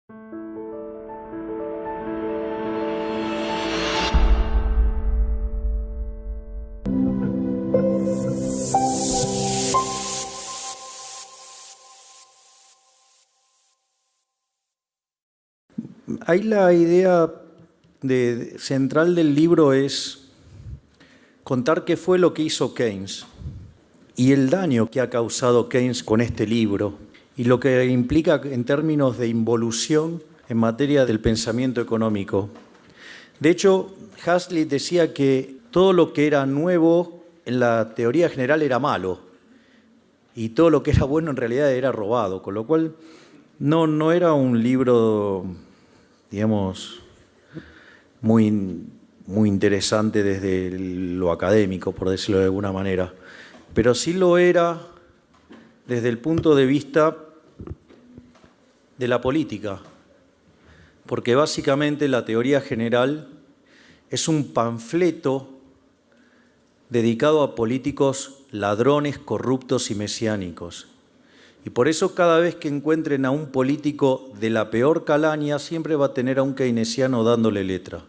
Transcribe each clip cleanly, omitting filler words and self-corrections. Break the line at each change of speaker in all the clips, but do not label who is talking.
Ahí la idea central del libro es contar qué fue lo que hizo Keynes y el daño que ha causado Keynes con este libro y lo que implica en términos de involución en materia del pensamiento económico. De hecho, Hazlitt decía que todo lo que era nuevo en la teoría general era malo y todo lo que era bueno en realidad era robado, con lo cual no era un libro, digamos, muy interesante desde lo académico, por decirlo de alguna manera, pero sí lo era desde el punto de vista de la política, porque básicamente la teoría general es un panfleto dedicado a políticos ladrones, corruptos y mesiánicos. Y por eso cada vez que encuentren a un político de la peor calaña, siempre va a tener a un keynesiano dándole letra.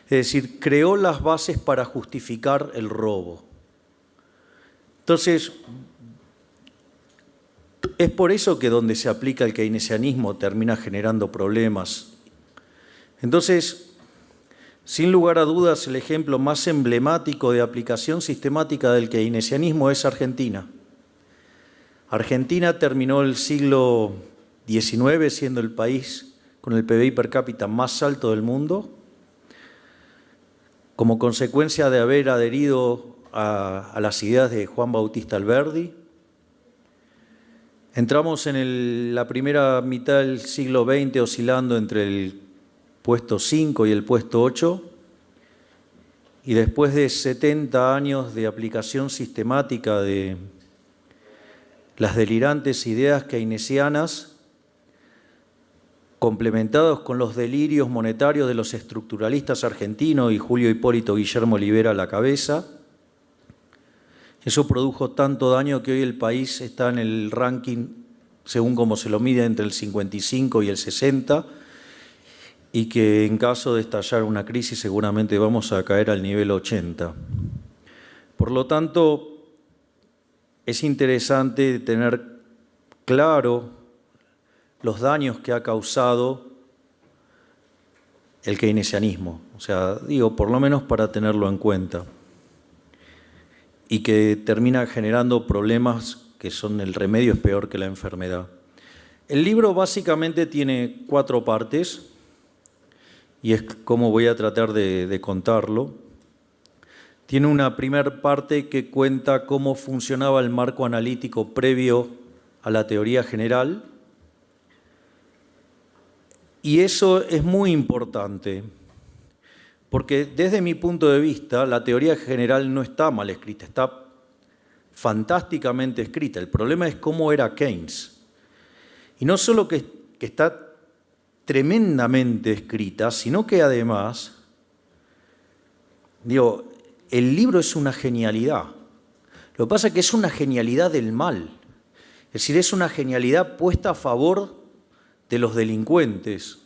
Es decir, creó las bases para justificar el robo. Entonces, es por eso que donde se aplica el keynesianismo termina generando problemas. Entonces, sin lugar a dudas, el ejemplo más emblemático de aplicación sistemática del keynesianismo es Argentina. Argentina terminó el siglo XIX siendo el país con el PBI per cápita más alto del mundo, como consecuencia de haber adherido a las ideas de Juan Bautista Alberdi. Entramos en la primera mitad del siglo XX oscilando entre el puesto 5 y el puesto 8, y después de 70 años de aplicación sistemática de las delirantes ideas keynesianas, complementados con los delirios monetarios de los estructuralistas argentinos y Julio Hipólito Guillermo Olivera a la cabeza, eso produjo tanto daño que hoy el país está en el ranking, según como se lo mide, entre el 55 y el 60, y que en caso de estallar una crisis seguramente vamos a caer al nivel 80. Por lo tanto, es interesante tener claro los daños que ha causado el keynesianismo, o sea, digo, por lo menos para tenerlo en cuenta, y que termina generando problemas que son el remedio es peor que la enfermedad. El libro básicamente tiene 4 partes, y es como voy a tratar de contarlo. Tiene una primera parte que cuenta cómo funcionaba el marco analítico previo a la teoría general. Y eso es muy importante, porque desde mi punto de vista la teoría general no está mal escrita, está fantásticamente escrita. El problema es cómo era Keynes. Y no solo que está tremendamente escrita, sino que además, digo, el libro es una genialidad. Lo que pasa es que es una genialidad del mal. Es decir, es una genialidad puesta a favor de los delincuentes,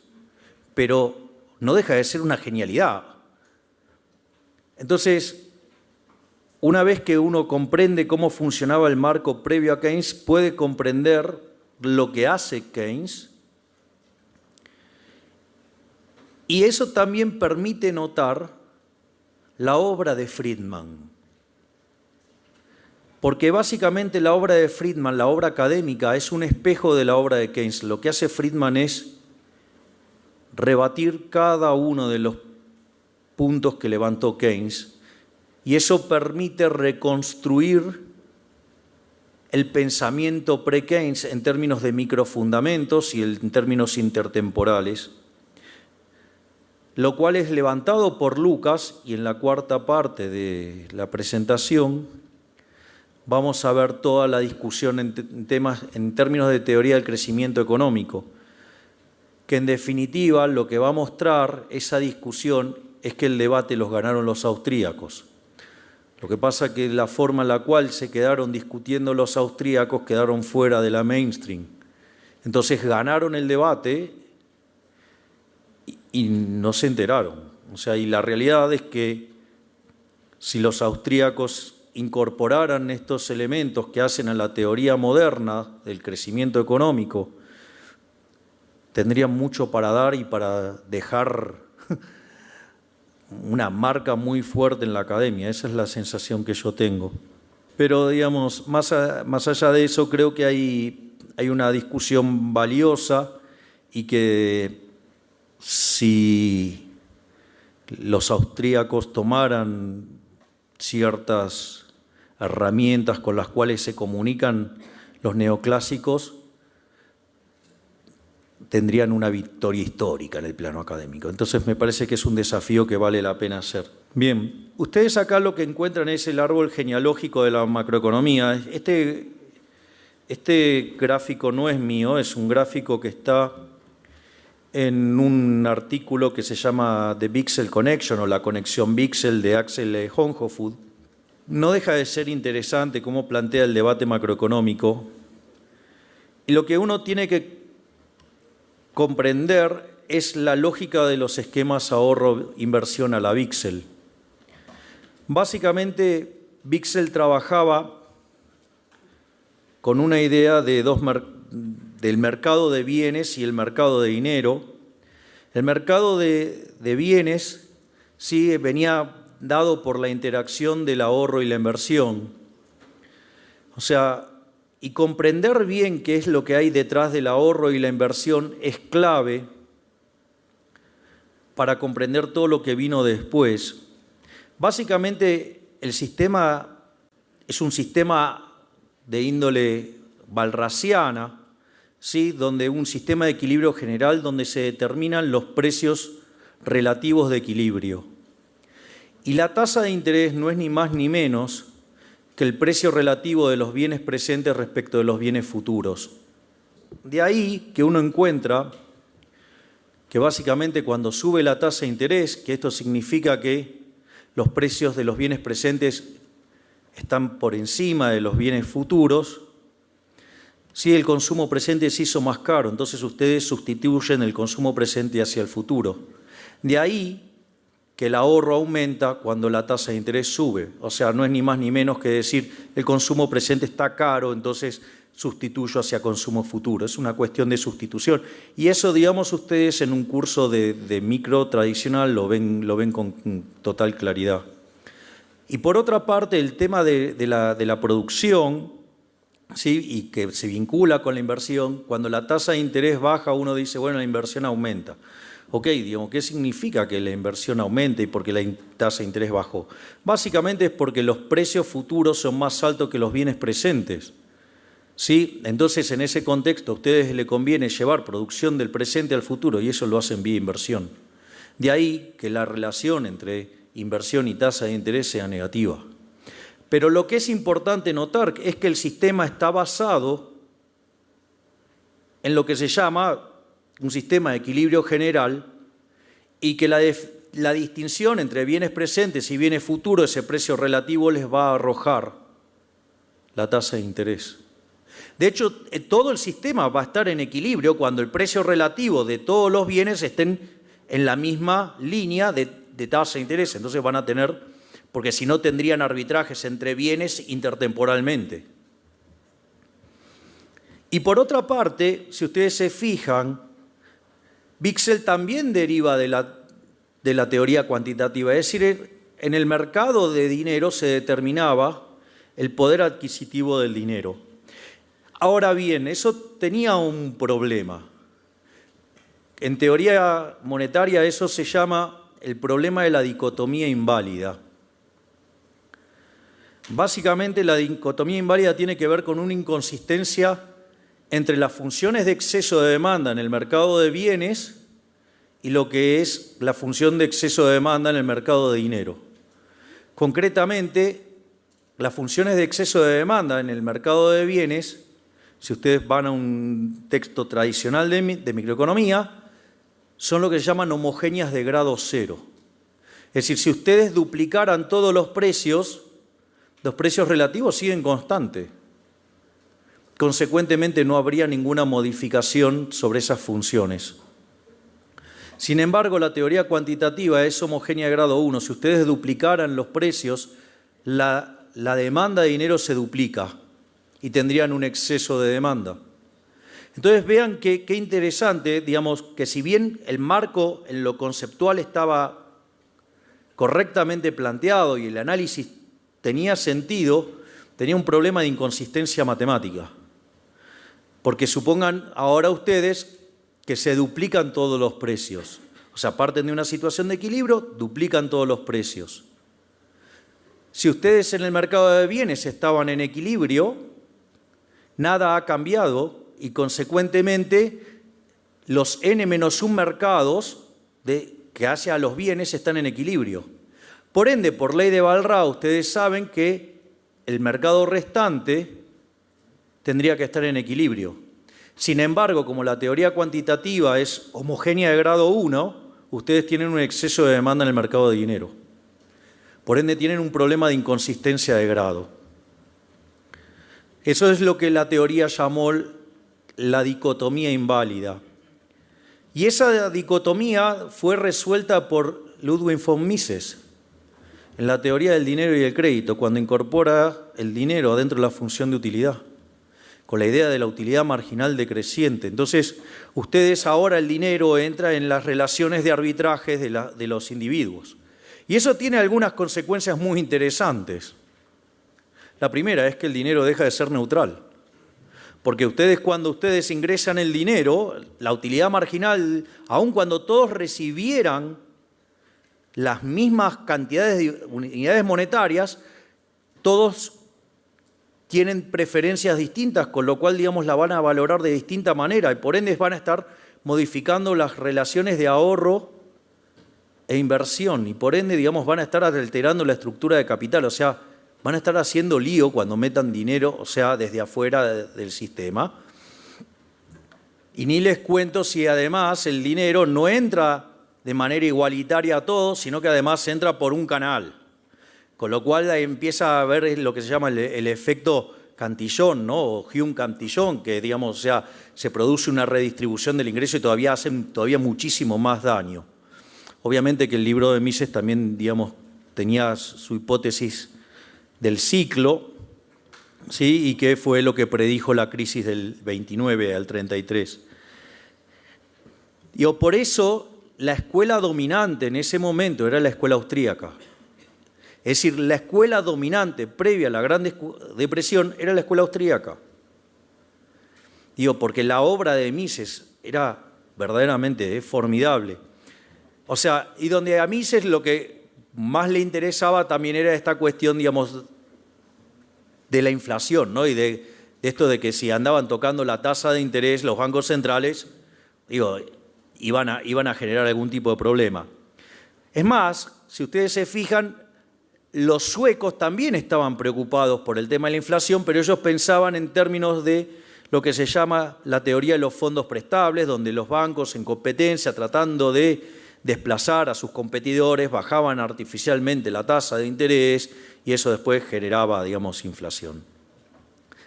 pero no deja de ser una genialidad. Entonces, una vez que uno comprende cómo funcionaba el marco previo a Keynes, puede comprender lo que hace Keynes, y eso también permite notar la obra de Friedman. Porque básicamente la obra de Friedman, la obra académica, es un espejo de la obra de Keynes. Lo que hace Friedman es rebatir cada uno de los puntos que levantó Keynes, y eso permite reconstruir el pensamiento pre-Keynes en términos de microfundamentos y en términos intertemporales, lo cual es levantado por Lucas, y en la cuarta parte de la presentación vamos a ver toda la discusión en términos de teoría del crecimiento económico, que en definitiva lo que va a mostrar esa discusión es que el debate los ganaron los austríacos. Lo que pasa es que la forma en la cual se quedaron discutiendo los austríacos quedaron fuera de la mainstream. Entonces ganaron el debate y no se enteraron. O sea, y la realidad es que si los austríacos incorporaran estos elementos que hacen a la teoría moderna del crecimiento económico, tendrían mucho para dar y para dejar una marca muy fuerte en la academia. Esa es la sensación que yo tengo. Pero, digamos, más allá de eso, creo que hay una discusión valiosa y que si los austríacos tomaran ciertas herramientas con las cuales se comunican los neoclásicos, tendrían una victoria histórica en el plano académico. Entonces me parece que es un desafío que vale la pena hacer. Bien, ustedes acá lo que encuentran es el árbol genealógico de la macroeconomía. Este gráfico no es mío, es un gráfico que está en un artículo que se llama The Bixel Connection o la conexión Bixel de Axel Honjofood. No deja de ser interesante cómo plantea el debate macroeconómico. Y lo que uno tiene que comprender es la lógica de los esquemas ahorro-inversión a la Bixel. Básicamente, Bixel trabajaba con una idea de del mercado de bienes y el mercado de dinero. El mercado de bienes sí venía dado por la interacción del ahorro y la inversión. O sea, y comprender bien qué es lo que hay detrás del ahorro y la inversión es clave para comprender todo lo que vino después. Básicamente, el sistema es un sistema de índole walrasiana, ¿sí? Donde un sistema de equilibrio general donde se determinan los precios relativos de equilibrio. Y la tasa de interés no es ni más ni menos que el precio relativo de los bienes presentes respecto de los bienes futuros. De ahí que uno encuentra que básicamente cuando sube la tasa de interés, que esto significa que los precios de los bienes presentes están por encima de los bienes futuros, si el consumo presente se hizo más caro, entonces ustedes sustituyen el consumo presente hacia el futuro. De ahí que el ahorro aumenta cuando la tasa de interés sube. O sea, no es ni más ni menos que decir el consumo presente está caro, entonces sustituyo hacia consumo futuro. Es una cuestión de sustitución. Y eso, digamos, ustedes en un curso de micro tradicional lo ven con total claridad. Y por otra parte, el tema de la producción, ¿sí? Y que se vincula con la inversión, cuando la tasa de interés baja, uno dice, bueno, la inversión aumenta. Ok, digamos, ¿qué significa que la inversión aumente y porque la tasa de interés bajó? Básicamente es porque los precios futuros son más altos que los bienes presentes. ¿Sí? Entonces, en ese contexto, a ustedes les conviene llevar producción del presente al futuro y eso lo hacen vía inversión. De ahí que la relación entre inversión y tasa de interés sea negativa. Pero lo que es importante notar es que el sistema está basado en lo que se llama un sistema de equilibrio general y que la distinción entre bienes presentes y bienes futuros, ese precio relativo les va a arrojar la tasa de interés. De hecho, todo el sistema va a estar en equilibrio cuando el precio relativo de todos los bienes estén en la misma línea de tasa de interés. Entonces van a tener, porque si no tendrían arbitrajes entre bienes intertemporalmente. Y por otra parte, si ustedes se fijan, Bixel también deriva de la teoría cuantitativa, es decir, en el mercado de dinero se determinaba el poder adquisitivo del dinero. Ahora bien, eso tenía un problema. En teoría monetaria eso se llama el problema de la dicotomía inválida. Básicamente la dicotomía inválida tiene que ver con una inconsistencia entre las funciones de exceso de demanda en el mercado de bienes y lo que es la función de exceso de demanda en el mercado de dinero. Concretamente, las funciones de exceso de demanda en el mercado de bienes, si ustedes van a un texto tradicional de microeconomía, son lo que se llaman homogéneas de grado cero. Es decir, si ustedes duplicaran todos los precios relativos siguen constantes. Consecuentemente, no habría ninguna modificación sobre esas funciones. Sin embargo, la teoría cuantitativa es homogénea de grado 1. Si ustedes duplicaran los precios, la demanda de dinero se duplica y tendrían un exceso de demanda. Entonces vean qué interesante, digamos, que si bien el marco en lo conceptual estaba correctamente planteado y el análisis tenía sentido, tenía un problema de inconsistencia matemática. Porque supongan ahora ustedes que se duplican todos los precios. O sea, parten de una situación de equilibrio, duplican todos los precios. Si ustedes en el mercado de bienes estaban en equilibrio, nada ha cambiado y consecuentemente los n-1 mercados que hacia los bienes están en equilibrio. Por ende, por ley de Walras, ustedes saben que el mercado restante tendría que estar en equilibrio. Sin embargo, como la teoría cuantitativa es homogénea de grado 1, ustedes tienen un exceso de demanda en el mercado de dinero. Por ende, tienen un problema de inconsistencia de grado. Eso es lo que la teoría llamó la dicotomía inválida. Y esa dicotomía fue resuelta por Ludwig von Mises en la teoría del dinero y el crédito, cuando incorpora el dinero dentro de la función de utilidad, con la idea de la utilidad marginal decreciente. Entonces, ustedes ahora el dinero entra en las relaciones de arbitraje de los individuos. Y eso tiene algunas consecuencias muy interesantes. La primera es que el dinero deja de ser neutral. Porque cuando ustedes ingresan el dinero, la utilidad marginal, aun cuando todos recibieran las mismas cantidades de unidades monetarias, todos tienen preferencias distintas, con lo cual, digamos, la van a valorar de distinta manera y por ende van a estar modificando las relaciones de ahorro e inversión y por ende, digamos, van a estar alterando la estructura de capital, o sea, van a estar haciendo lío cuando metan dinero, o sea, desde afuera del sistema. Y ni les cuento si además el dinero no entra de manera igualitaria a todos, sino que además entra por un canal. Con lo cual empieza a haber lo que se llama el efecto Cantillon, ¿no? O Hume-Cantillon, que digamos, o sea, se produce una redistribución del ingreso y todavía hacen muchísimo más daño. Obviamente que el libro de Mises también, digamos, tenía su hipótesis del ciclo, ¿sí? Y que fue lo que predijo la crisis del 29 al 33. Y por eso la escuela dominante en ese momento era la escuela austríaca. Es decir, la escuela dominante previa a la Gran Depresión era la escuela austríaca. Porque la obra de Mises era verdaderamente formidable. O sea, y donde a Mises lo que más le interesaba también era esta cuestión, digamos, de la inflación, ¿no? Y de esto de que si andaban tocando la tasa de interés los bancos centrales, iban a generar algún tipo de problema. Es más, si ustedes se fijan, los suecos también estaban preocupados por el tema de la inflación, pero ellos pensaban en términos de lo que se llama la teoría de los fondos prestables, donde los bancos en competencia, tratando de desplazar a sus competidores, bajaban artificialmente la tasa de interés y eso después generaba, digamos, inflación.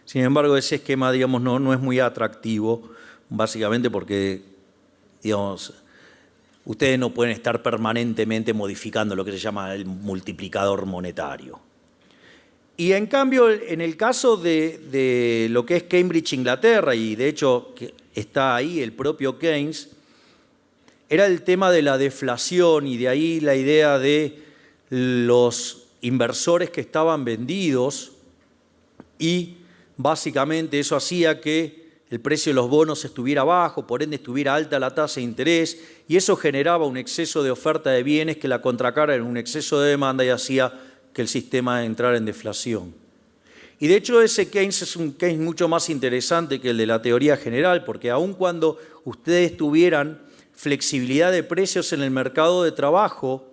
Sin embargo, ese esquema, digamos, no es muy atractivo, básicamente porque, digamos, ustedes no pueden estar permanentemente modificando lo que se llama el multiplicador monetario. Y en cambio, en el caso de lo que es Cambridge, Inglaterra, y de hecho está ahí el propio Keynes, era el tema de la deflación y de ahí la idea de los inversores que estaban vendidos y básicamente eso hacía que el precio de los bonos estuviera bajo, por ende estuviera alta la tasa de interés y eso generaba un exceso de oferta de bienes que la contracara en un exceso de demanda y hacía que el sistema entrara en deflación. Y de hecho ese Keynes es un Keynes mucho más interesante que el de la teoría general, porque aun cuando ustedes tuvieran flexibilidad de precios en el mercado de trabajo,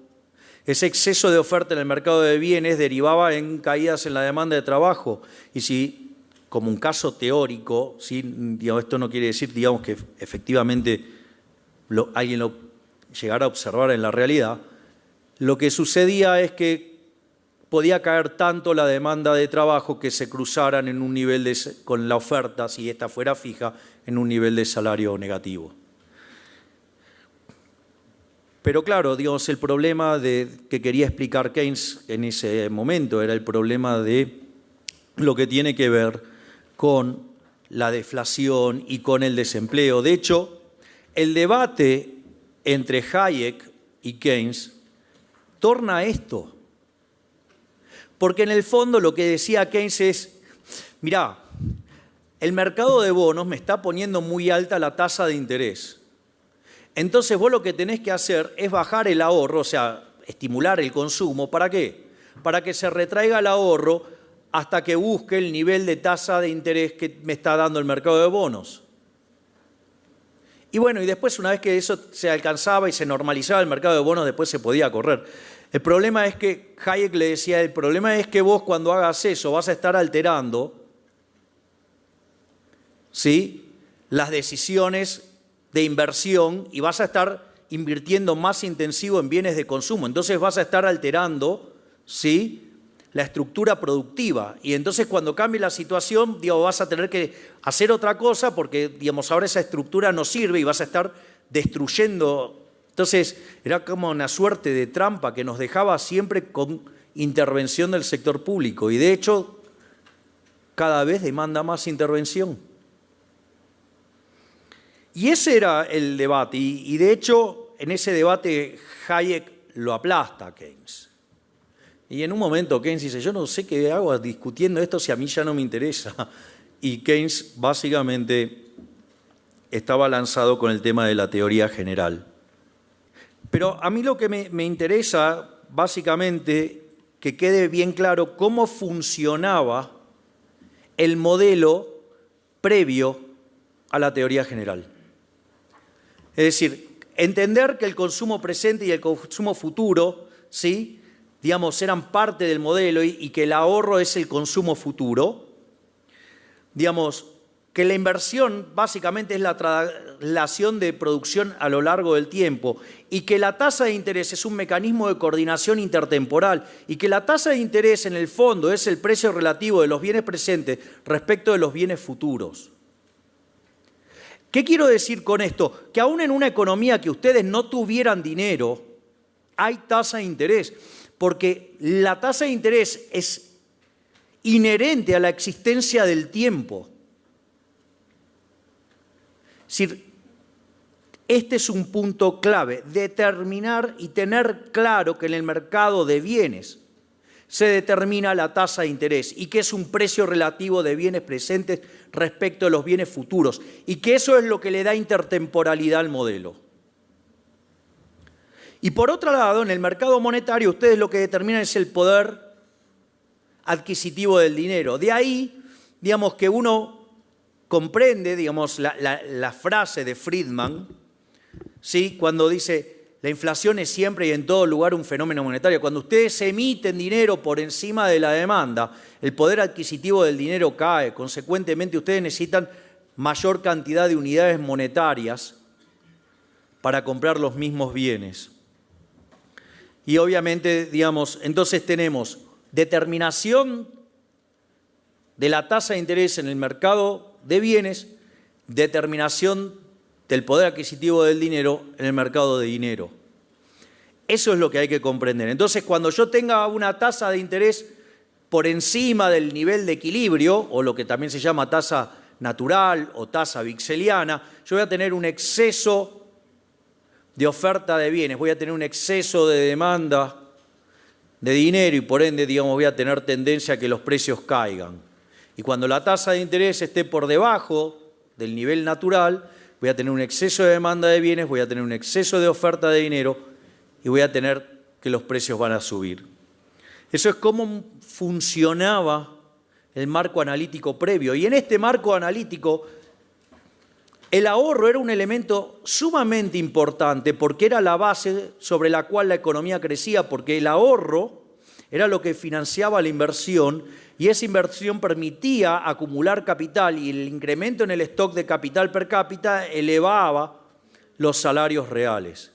ese exceso de oferta en el mercado de bienes derivaba en caídas en la demanda de trabajo. Y si, como un caso teórico, ¿sí? Digamos, esto no quiere decir, digamos, que efectivamente alguien lo llegara a observar en la realidad, lo que sucedía es que podía caer tanto la demanda de trabajo que se cruzaran en un nivel con la oferta, si esta fuera fija, en un nivel de salario negativo. Pero claro, digamos, el problema que quería explicar Keynes en ese momento era el problema de lo que tiene que ver con la deflación y con el desempleo. De hecho, el debate entre Hayek y Keynes torna a esto. Porque en el fondo lo que decía Keynes es, mirá, el mercado de bonos me está poniendo muy alta la tasa de interés. Entonces vos lo que tenés que hacer es bajar el ahorro, o sea, estimular el consumo. ¿Para qué? Para que se retraiga el ahorro hasta que busque el nivel de tasa de interés que me está dando el mercado de bonos. Y bueno, y después una vez que eso se alcanzaba y se normalizaba el mercado de bonos, después se podía correr. El problema es que, Hayek le decía, el problema es que vos cuando hagas eso vas a estar alterando, ¿sí?, las decisiones de inversión y vas a estar invirtiendo más intensivo en bienes de consumo. Entonces vas a estar alterando, ¿sí?, la estructura productiva. Y entonces cuando cambie la situación, digamos, vas a tener que hacer otra cosa porque, digamos, ahora esa estructura no sirve y vas a estar destruyendo. Entonces era como una suerte de trampa que nos dejaba siempre con intervención del sector público. Y de hecho, cada vez demanda más intervención. Y ese era el debate. Y de hecho, en ese debate Hayek lo aplasta a Keynes. Y en un momento Keynes dice, yo no sé qué hago discutiendo esto si a mí ya no me interesa. Y Keynes básicamente estaba lanzado con el tema de la teoría general. Pero a mí lo que me interesa básicamente que quede bien claro cómo funcionaba el modelo previo a la teoría general. Es decir, entender que el consumo presente y el consumo futuro, ¿sí?, digamos, eran parte del modelo y que el ahorro es el consumo futuro. Digamos, que la inversión básicamente es la traslación de producción a lo largo del tiempo y que la tasa de interés es un mecanismo de coordinación intertemporal y que la tasa de interés en el fondo es el precio relativo de los bienes presentes respecto de los bienes futuros. ¿Qué quiero decir con esto? Que aún en una economía que ustedes no tuvieran dinero, hay tasa de interés, porque la tasa de interés es inherente a la existencia del tiempo. Es decir, este es un punto clave, determinar y tener claro que en el mercado de bienes se determina la tasa de interés y que es un precio relativo de bienes presentes respecto a los bienes futuros y que eso es lo que le da intertemporalidad al modelo. Y por otro lado, en el mercado monetario, ustedes lo que determinan es el poder adquisitivo del dinero. De ahí, digamos, que uno comprende, digamos, la frase de Friedman, ¿sí?, cuando dice, la inflación es siempre y en todo lugar un fenómeno monetario. Cuando ustedes emiten dinero por encima de la demanda, el poder adquisitivo del dinero cae. Consecuentemente, ustedes necesitan mayor cantidad de unidades monetarias para comprar los mismos bienes. Y obviamente, digamos, entonces tenemos determinación de la tasa de interés en el mercado de bienes, determinación del poder adquisitivo del dinero en el mercado de dinero. Eso es lo que hay que comprender. Entonces, cuando yo tenga una tasa de interés por encima del nivel de equilibrio, o lo que también se llama tasa natural o tasa vixeliana, yo voy a tener un exceso de oferta de bienes, voy a tener un exceso de demanda de dinero y por ende, digamos, voy a tener tendencia a que los precios caigan. Y cuando la tasa de interés esté por debajo del nivel natural, voy a tener un exceso de demanda de bienes, voy a tener un exceso de oferta de dinero y voy a tener que los precios van a subir. Eso es cómo funcionaba el marco analítico previo. Y en este marco analítico, el ahorro era un elemento sumamente importante porque era la base sobre la cual la economía crecía, porque el ahorro era lo que financiaba la inversión y esa inversión permitía acumular capital y el incremento en el stock de capital per cápita elevaba los salarios reales.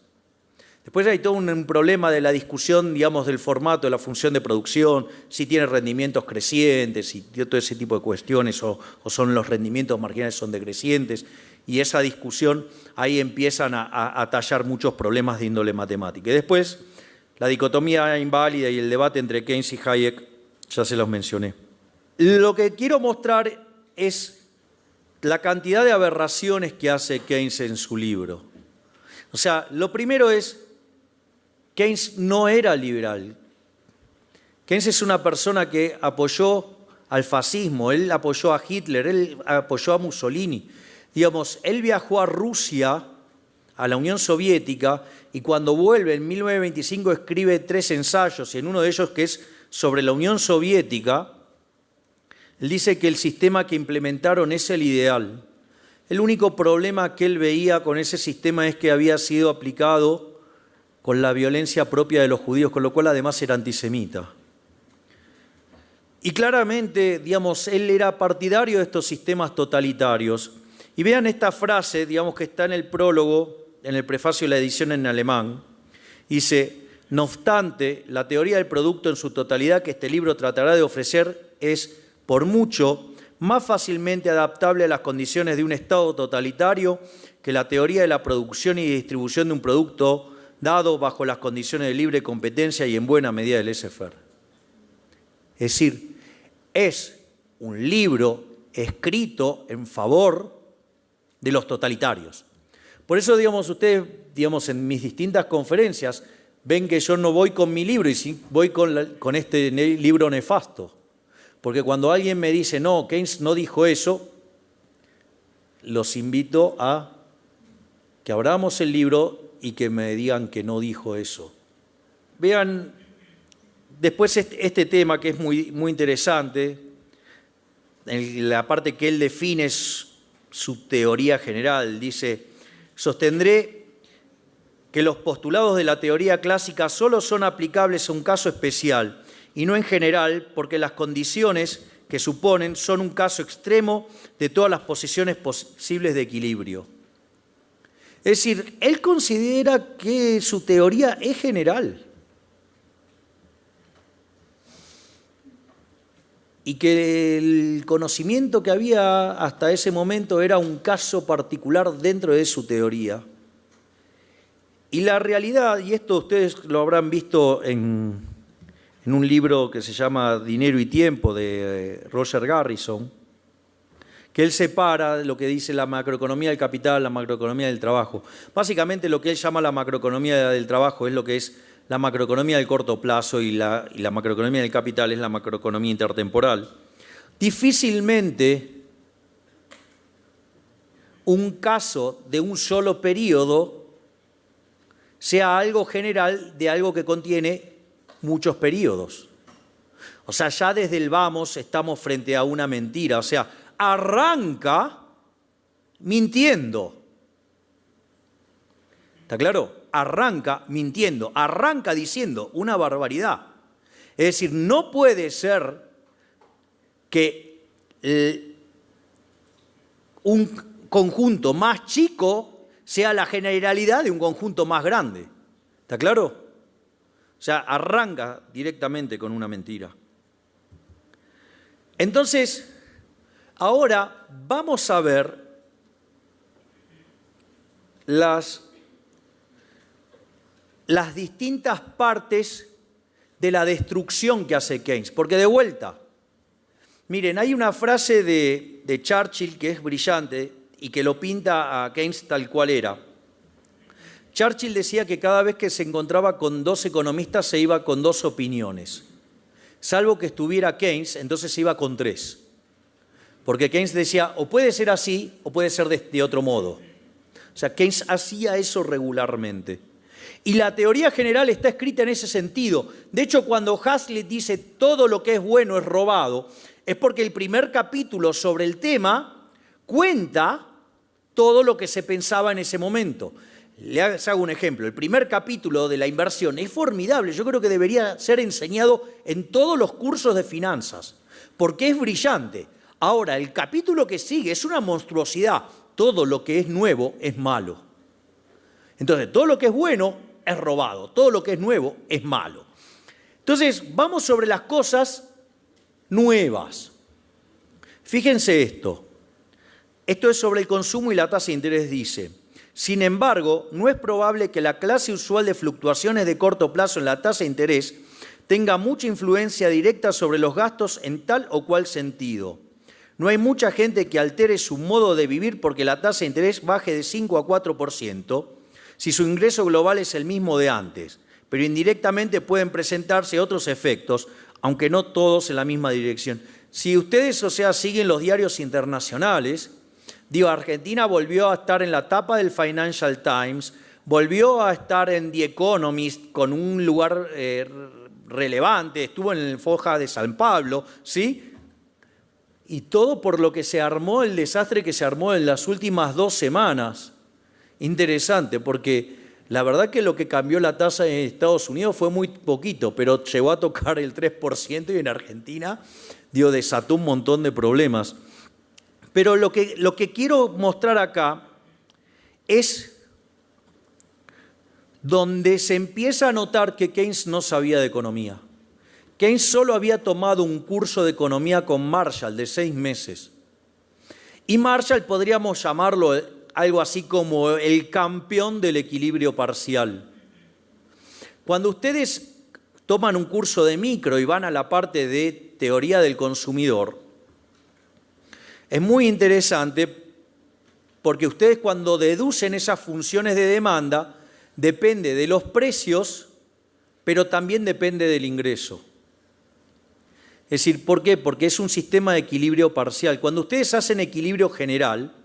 Después hay todo un problema de la discusión, digamos, del formato, de la función de producción, si tiene rendimientos crecientes, si todo ese tipo de cuestiones, o son los rendimientos marginales son decrecientes, y esa discusión ahí empiezan a tallar muchos problemas de índole matemática. Y después, la dicotomía inválida y el debate entre Keynes y Hayek, ya se los mencioné. Lo que quiero mostrar es la cantidad de aberraciones que hace Keynes en su libro. O sea, lo primero es, Keynes no era liberal. Keynes es una persona que apoyó al fascismo, él apoyó a Hitler, él apoyó a Mussolini. Digamos, él viajó a Rusia, a la Unión Soviética, y cuando vuelve en 1925 escribe 3 ensayos, y en uno de ellos, que es sobre la Unión Soviética, él dice que el sistema que implementaron es el ideal. El único problema que él veía con ese sistema es que había sido aplicado con la violencia propia de los judíos, con lo cual además era antisemita. Y claramente, digamos, él era partidario de estos sistemas totalitarios. Y vean esta frase, digamos, que está en el prólogo, en el prefacio de la edición en alemán. Dice, no obstante, la teoría del producto en su totalidad que este libro tratará de ofrecer es, por mucho, más fácilmente adaptable a las condiciones de un Estado totalitario que la teoría de la producción y distribución de un producto dado bajo las condiciones de libre competencia y en buena medida del laissez-faire. Es decir, es un libro escrito en favor de los totalitarios. Por eso, digamos, ustedes, digamos, en mis distintas conferencias, ven que yo no voy con mi libro y sí voy con este libro nefasto. Porque cuando alguien me dice, no, Keynes no dijo eso, los invito a que abramos el libro y que me digan que no dijo eso. Vean, después este tema que es muy interesante, en la parte que él define su teoría general, dice, sostendré que los postulados de la teoría clásica solo son aplicables a un caso especial y no en general, porque las condiciones que suponen son un caso extremo de todas las posiciones posibles de equilibrio. Es decir, él considera que su teoría es general y que el conocimiento que había hasta ese momento era un caso particular dentro de su teoría. Y la realidad, y esto ustedes lo habrán visto en un libro que se llama Dinero y Tiempo de Roger Garrison, que él separa lo que dice la macroeconomía del capital, la macroeconomía del trabajo. Básicamente lo que él llama la macroeconomía del trabajo es lo que es la macroeconomía del corto plazo y la macroeconomía del capital es la macroeconomía intertemporal. Difícilmente un caso de un solo periodo sea algo general de algo que contiene muchos periodos. O sea, ya desde el vamos estamos frente a una mentira. O sea, arranca mintiendo. ¿Está claro? Arranca mintiendo, arranca diciendo una barbaridad. Es decir, no puede ser que un conjunto más chico sea la generalidad de un conjunto más grande. ¿Está claro? O sea, arranca directamente con una mentira. Entonces, ahora vamos a ver las distintas partes de la destrucción que hace Keynes. Porque de vuelta, miren, hay una frase de Churchill que es brillante y que lo pinta a Keynes tal cual era. Churchill decía que cada vez que se encontraba con 2 economistas se iba con 2 opiniones. Salvo que estuviera Keynes, entonces se iba con 3. Porque Keynes decía, o puede ser así o puede ser de otro modo. O sea, Keynes hacía eso regularmente. Y la teoría general está escrita en ese sentido. De hecho, cuando Hazlitt dice todo lo que es bueno es robado, es porque el primer capítulo sobre el tema cuenta todo lo que se pensaba en ese momento. Les hago un ejemplo. El primer capítulo de la inversión es formidable. Yo creo que debería ser enseñado en todos los cursos de finanzas, porque es brillante. Ahora, el capítulo que sigue es una monstruosidad. Todo lo que es nuevo es malo. Entonces, todo lo que es bueno es robado, todo lo que es nuevo es malo. Entonces, vamos sobre las cosas nuevas. Fíjense esto. Esto es sobre el consumo y la tasa de interés, dice. Sin embargo, no es probable que la clase usual de fluctuaciones de corto plazo en la tasa de interés tenga mucha influencia directa sobre los gastos en tal o cual sentido. No hay mucha gente que altere su modo de vivir porque la tasa de interés baje de 5 a 4% si su ingreso global es el mismo de antes, pero indirectamente pueden presentarse otros efectos, aunque no todos en la misma dirección. Si ustedes, siguen los diarios internacionales, Argentina volvió a estar en la tapa del Financial Times, volvió a estar en The Economist con un lugar relevante, estuvo en el Foja de San Pablo, ¿sí? Y todo por lo que se armó, el desastre que se armó en las últimas 2 semanas. Interesante, porque la verdad que lo que cambió la tasa en Estados Unidos fue muy poquito, pero llegó a tocar el 3% y en Argentina desató un montón de problemas. Pero lo que quiero mostrar acá es donde se empieza a notar que Keynes no sabía de economía. Keynes solo había tomado un curso de economía con Marshall de 6 meses. Y Marshall podríamos llamarlo algo así como el campeón del equilibrio parcial. Cuando ustedes toman un curso de micro y van a la parte de teoría del consumidor, es muy interesante porque ustedes cuando deducen esas funciones de demanda, depende de los precios, pero también depende del ingreso. Es decir, ¿por qué? Porque es un sistema de equilibrio parcial. Cuando ustedes hacen equilibrio general,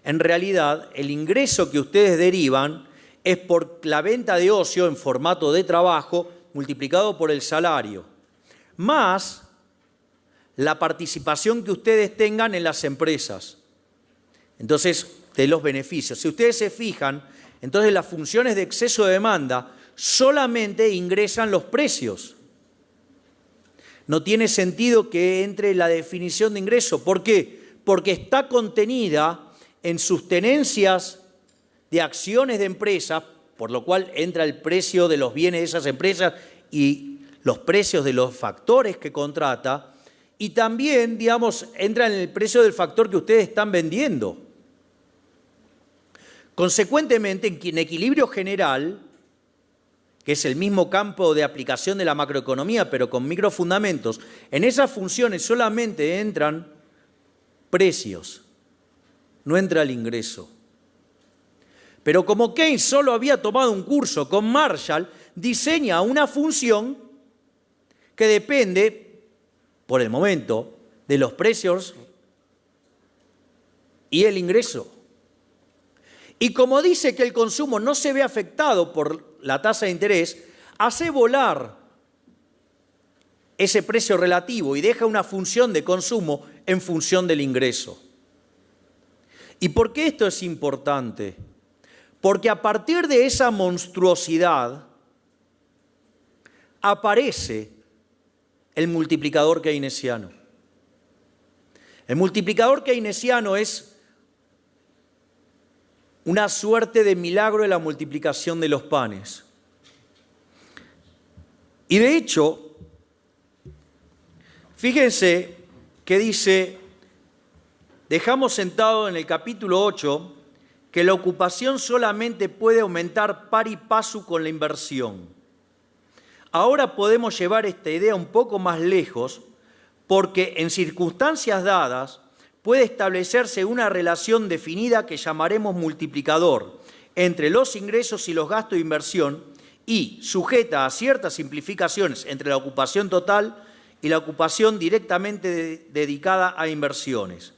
en realidad el ingreso que ustedes derivan es por la venta de ocio en formato de trabajo multiplicado por el salario, más la participación que ustedes tengan en las empresas. Entonces, de los beneficios. Si ustedes se fijan, entonces las funciones de exceso de demanda solamente ingresan los precios. No tiene sentido que entre la definición de ingreso. ¿Por qué? Porque está contenida en sus tenencias de acciones de empresas, por lo cual entra el precio de los bienes de esas empresas y los precios de los factores que contrata, y también, entra en el precio del factor que ustedes están vendiendo. Consecuentemente, en equilibrio general, que es el mismo campo de aplicación de la macroeconomía, pero con microfundamentos, en esas funciones solamente entran precios, no entra el ingreso. Pero como Keynes solo había tomado un curso con Marshall, diseña una función que depende, por el momento, de los precios y el ingreso. Y como dice que el consumo no se ve afectado por la tasa de interés, hace volar ese precio relativo y deja una función de consumo en función del ingreso. ¿Y por qué esto es importante? Porque a partir de esa monstruosidad aparece el multiplicador keynesiano. El multiplicador keynesiano es una suerte de milagro de la multiplicación de los panes. Y de hecho, fíjense que dice, dejamos sentado en el capítulo 8, que la ocupación solamente puede aumentar par y paso con la inversión. Ahora podemos llevar esta idea un poco más lejos porque en circunstancias dadas puede establecerse una relación definida que llamaremos multiplicador entre los ingresos y los gastos de inversión y sujeta a ciertas simplificaciones entre la ocupación total y la ocupación directamente dedicada a inversiones.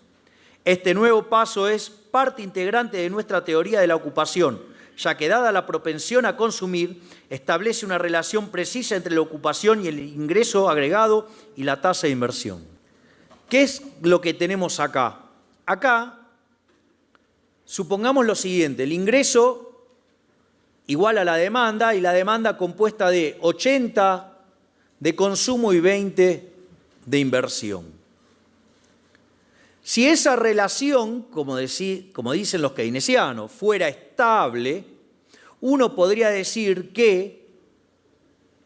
Este nuevo paso es parte integrante de nuestra teoría de la ocupación, ya que dada la propensión a consumir, establece una relación precisa entre la ocupación y el ingreso agregado y la tasa de inversión. ¿Qué es lo que tenemos acá? Acá, supongamos lo siguiente, el ingreso igual a la demanda y la demanda compuesta de 80 de consumo y 20 de inversión. Si esa relación, como dicen los keynesianos, fuera estable, uno podría decir que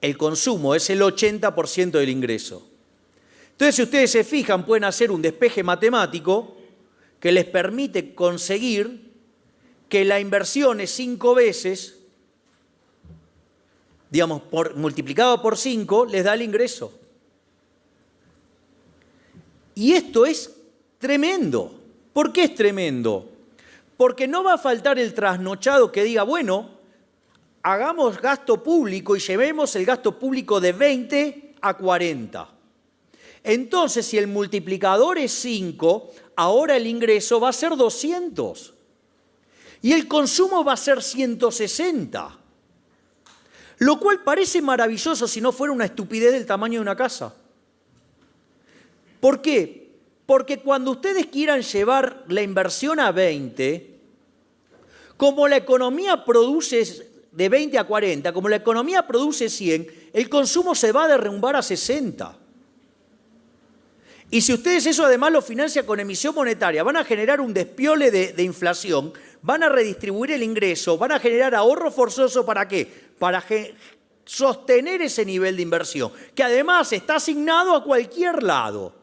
el consumo es el 80% del ingreso. Entonces, si ustedes se fijan, pueden hacer un despeje matemático que les permite conseguir que la inversión es 5 veces, digamos, multiplicado por 5, les da el ingreso. Y esto es tremendo. ¿Por qué es tremendo? Porque no va a faltar el trasnochado que diga, bueno, hagamos gasto público y llevemos el gasto público de 20 a 40. Entonces, si el multiplicador es 5, ahora el ingreso va a ser 200. Y el consumo va a ser 160. Lo cual parece maravilloso si no fuera una estupidez del tamaño de una casa. ¿Por qué? Porque cuando ustedes quieran llevar la inversión a 20, como la economía produce de 20 a 40, como la economía produce 100, el consumo se va a derrumbar a 60. Y si ustedes eso además lo financian con emisión monetaria, van a generar un despiole de inflación, van a redistribuir el ingreso, van a generar ahorro forzoso, ¿para qué? Para sostener ese nivel de inversión, que además está asignado a cualquier lado.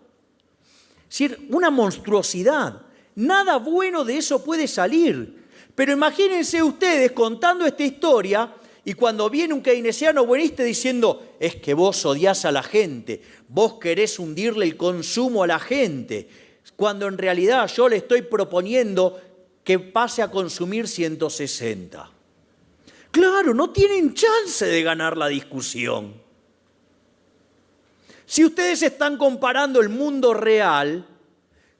Es decir, una monstruosidad. Nada bueno de eso puede salir. Pero imagínense ustedes contando esta historia y cuando viene un keynesiano buenista diciendo, es que vos odiás a la gente, vos querés hundirle el consumo a la gente, cuando en realidad yo le estoy proponiendo que pase a consumir 160. Claro, no tienen chance de ganar la discusión. Si ustedes están comparando el mundo real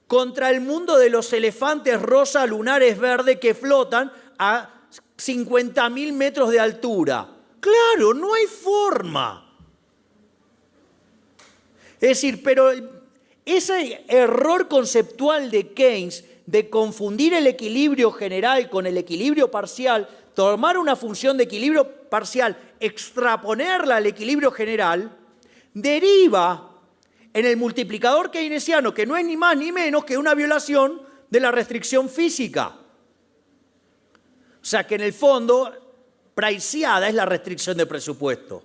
contra el mundo de los elefantes rosa lunares verdes que flotan a 50.000 metros de altura. Claro, no hay forma. Es decir, pero ese error conceptual de Keynes de confundir el equilibrio general con el equilibrio parcial, tomar una función de equilibrio parcial, extraponerla al equilibrio general, deriva en el multiplicador keynesiano, que no es ni más ni menos que una violación de la restricción física. O sea que en el fondo, priceada es la restricción de presupuesto.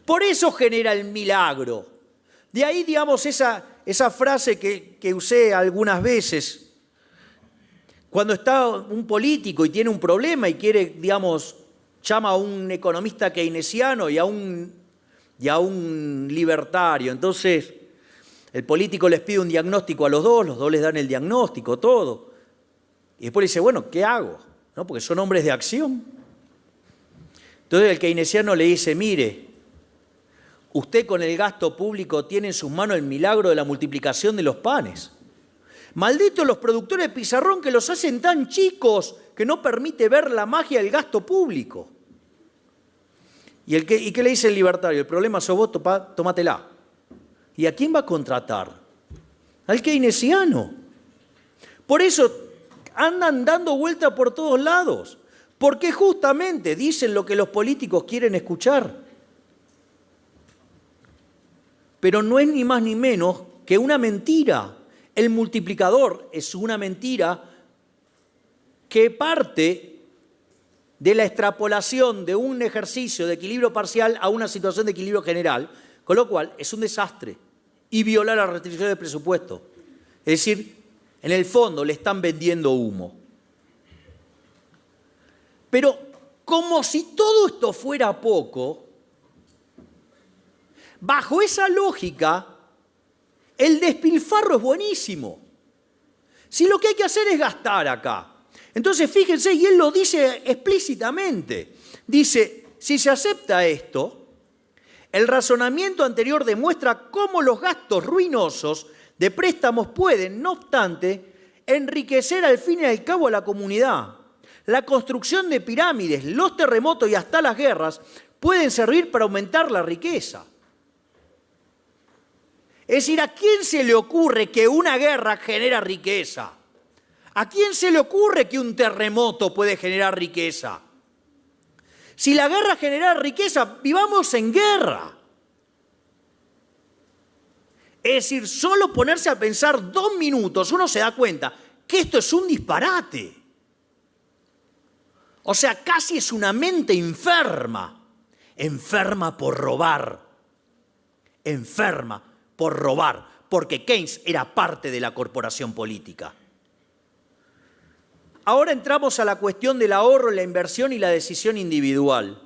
Por eso genera el milagro. De ahí, digamos, esa frase que usé algunas veces. Cuando está un político y tiene un problema y quiere, digamos, llama a un economista keynesiano y a un libertario. Entonces, el político les pide un diagnóstico a los dos les dan el diagnóstico, todo. Y después le dice, bueno, ¿qué hago? ¿No? Porque son hombres de acción. Entonces el keynesiano le dice, mire, usted con el gasto público tiene en sus manos el milagro de la multiplicación de los panes. Malditos los productores de pizarrón que los hacen tan chicos que no permite ver la magia del gasto público. ¿Y qué le dice el libertario? El problema sos vos, tómatela. ¿Y a quién va a contratar? Al keynesiano. Por eso andan dando vuelta por todos lados. Porque justamente dicen lo que los políticos quieren escuchar. Pero no es ni más ni menos que una mentira. El multiplicador es una mentira que parte de la extrapolación de un ejercicio de equilibrio parcial a una situación de equilibrio general, con lo cual es un desastre y viola la restricción del presupuesto. Es decir, en el fondo le están vendiendo humo. Pero como si todo esto fuera poco, bajo esa lógica, el despilfarro es buenísimo. Si lo que hay que hacer es gastar acá. Entonces, fíjense, y él lo dice explícitamente. Dice, si se acepta esto, el razonamiento anterior demuestra cómo los gastos ruinosos de préstamos pueden, no obstante, enriquecer al fin y al cabo a la comunidad. La construcción de pirámides, los terremotos y hasta las guerras pueden servir para aumentar la riqueza. Es decir, ¿a quién se le ocurre que una guerra genera riqueza? ¿A quién se le ocurre que un terremoto puede generar riqueza? Si la guerra genera riqueza, vivamos en guerra. Es decir, solo ponerse a pensar 2 minutos, uno se da cuenta que esto es un disparate. O sea, casi es una mente enferma, enferma por robar, porque Keynes era parte de la corporación política. Ahora entramos a la cuestión del ahorro, la inversión y la decisión individual.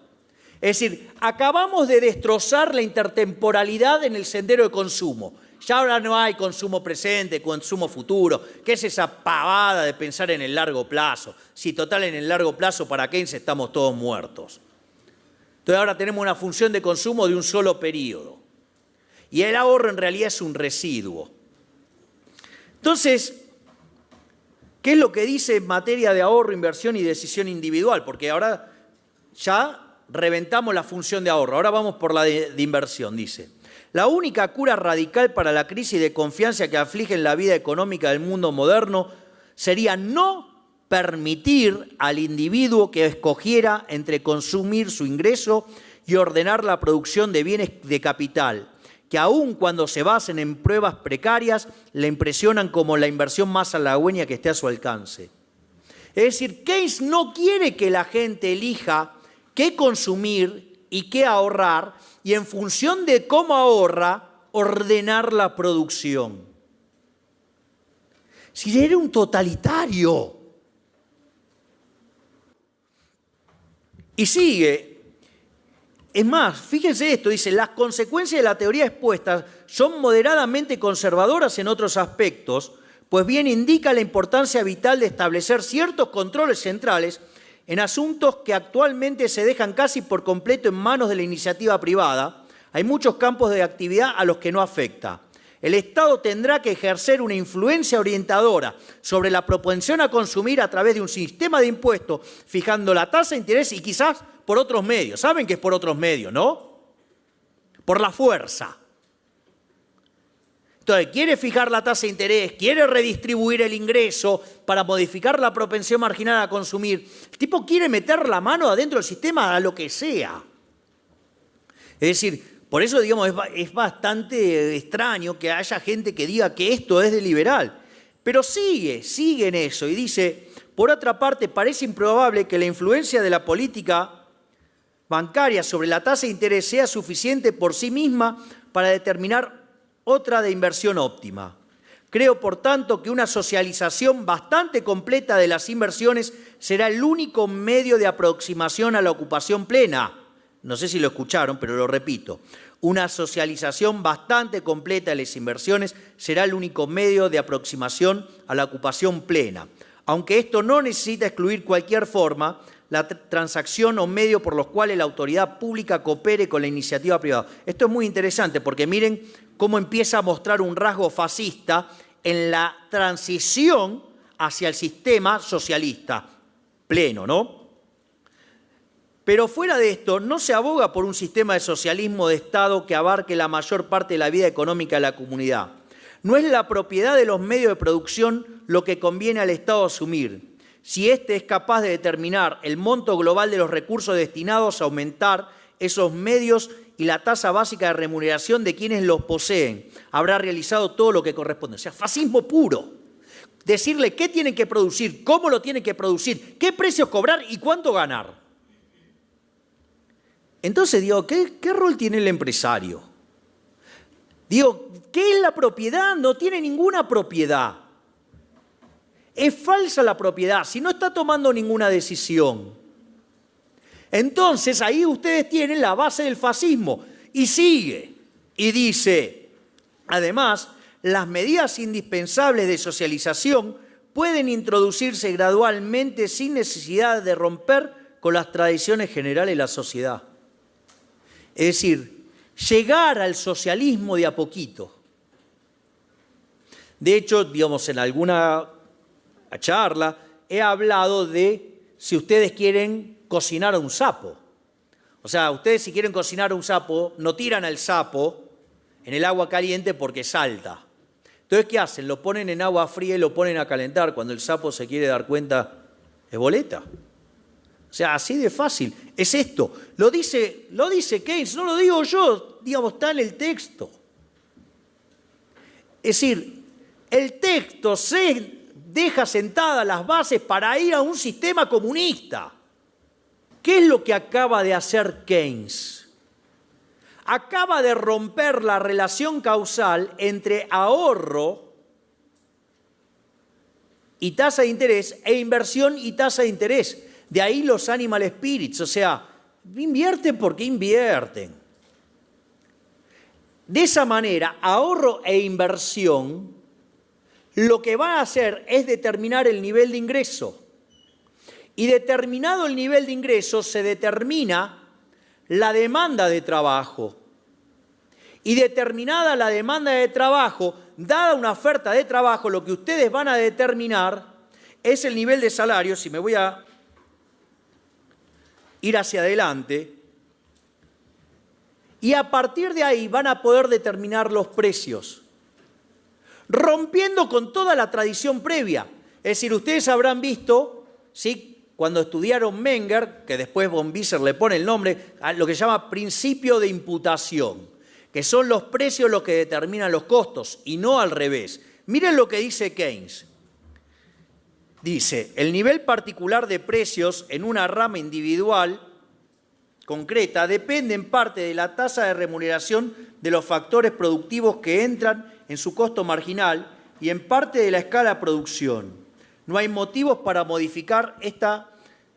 Es decir, acabamos de destrozar la intertemporalidad en el sendero de consumo. Ya ahora no hay consumo presente, consumo futuro. ¿Qué es esa pavada de pensar en el largo plazo? Si total en el largo plazo para Keynes estamos todos muertos. Entonces ahora tenemos una función de consumo de un solo periodo. Y el ahorro en realidad es un residuo. Entonces, ¿qué es lo que dice en materia de ahorro, inversión y decisión individual? Porque ahora ya reventamos la función de ahorro. Ahora vamos por la de inversión, dice. La única cura radical para la crisis de confianza que aflige en la vida económica del mundo moderno sería no permitir al individuo que escogiera entre consumir su ingreso y ordenar la producción de bienes de capital, que aun cuando se basen en pruebas precarias, le impresionan como la inversión más halagüeña que esté a su alcance. Es decir, Keynes no quiere que la gente elija qué consumir y qué ahorrar, y en función de cómo ahorra, ordenar la producción. Si era un totalitario. Y sigue. Es más, fíjense esto, dice, las consecuencias de la teoría expuesta son moderadamente conservadoras en otros aspectos, pues bien indica la importancia vital de establecer ciertos controles centrales en asuntos que actualmente se dejan casi por completo en manos de la iniciativa privada. Hay muchos campos de actividad a los que no afecta. El Estado tendrá que ejercer una influencia orientadora sobre la propensión a consumir a través de un sistema de impuestos, fijando la tasa de interés y quizás por otros medios. ¿Saben que es por otros medios, no? Por la fuerza. Entonces, quiere fijar la tasa de interés, quiere redistribuir el ingreso para modificar la propensión marginal a consumir. El tipo quiere meter la mano adentro del sistema a lo que sea. Es decir, por eso, digamos, es bastante extraño que haya gente que diga que esto es de liberal. Pero sigue en eso y dice, por otra parte, parece improbable que la influencia de la política bancaria sobre la tasa de interés sea suficiente por sí misma para determinar otra de inversión óptima. Creo, por tanto, que una socialización bastante completa de las inversiones será el único medio de aproximación a la ocupación plena. No sé si lo escucharon, pero lo repito. Una socialización bastante completa de las inversiones será el único medio de aproximación a la ocupación plena. Aunque esto no necesita excluir cualquier forma, la transacción o medio por los cuales la autoridad pública coopere con la iniciativa privada. Esto es muy interesante porque miren cómo empieza a mostrar un rasgo fascista en la transición hacia el sistema socialista pleno, ¿no? Pero fuera de esto, no se aboga por un sistema de socialismo de Estado que abarque la mayor parte de la vida económica de la comunidad. No es la propiedad de los medios de producción lo que conviene al Estado asumir. Si éste es capaz de determinar el monto global de los recursos destinados a aumentar esos medios y la tasa básica de remuneración de quienes los poseen, habrá realizado todo lo que corresponde. O sea, fascismo puro. Decirle qué tienen que producir, cómo lo tienen que producir, qué precios cobrar y cuánto ganar. Entonces, digo, ¿qué rol tiene el empresario? Digo, ¿qué es la propiedad? No tiene ninguna propiedad. Es falsa la propiedad, si no está tomando ninguna decisión. Entonces, ahí ustedes tienen la base del fascismo. Y sigue, y dice, además, las medidas indispensables de socialización pueden introducirse gradualmente sin necesidad de romper con las tradiciones generales de la sociedad. Es decir, llegar al socialismo de a poquito. De hecho, digamos, en alguna charla he hablado de si ustedes quieren cocinar a un sapo. O sea, ustedes si quieren cocinar a un sapo, no tiran al sapo en el agua caliente porque salta. Entonces, ¿qué hacen? Lo ponen en agua fría y lo ponen a calentar. Cuando el sapo se quiere dar cuenta, es boleta. O sea, así de fácil. Es esto. Lo dice Keynes, no lo digo yo, digamos, está en el texto. Es decir, el texto se deja sentadas las bases para ir a un sistema comunista. ¿Qué es lo que acaba de hacer Keynes? Acaba de romper la relación causal entre ahorro y tasa de interés e inversión y tasa de interés. De ahí los animal spirits, o sea, invierten porque invierten. De esa manera, ahorro e inversión lo que va a hacer es determinar el nivel de ingreso. Y determinado el nivel de ingreso se determina la demanda de trabajo. Y determinada la demanda de trabajo, dada una oferta de trabajo, lo que ustedes van a determinar es el nivel de salario. Si me voy a ir hacia adelante, y a partir de ahí van a poder determinar los precios, rompiendo con toda la tradición previa. Es decir, ustedes habrán visto, ¿sí?, cuando estudiaron Menger, que después von Wieser le pone el nombre, a lo que se llama principio de imputación, que son los precios los que determinan los costos y no al revés. Miren lo que dice Keynes. Dice, el nivel particular de precios en una rama individual concreta depende en parte de la tasa de remuneración de los factores productivos que entran en su costo marginal y en parte de la escala de producción. No hay motivos para modificar esta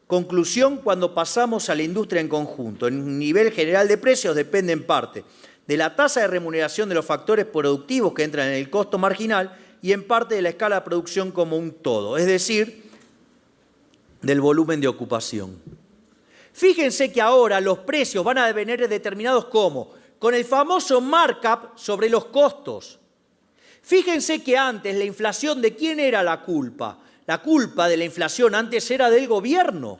conclusión cuando pasamos a la industria en conjunto. El nivel general de precios depende en parte de la tasa de remuneración de los factores productivos que entran en el costo marginal y en parte de la escala de producción como un todo, es decir, del volumen de ocupación. Fíjense que ahora los precios van a venir determinados ¿cómo? Con el famoso markup sobre los costos. Fíjense que antes la inflación, ¿de quién era la culpa? La culpa de la inflación antes era del gobierno.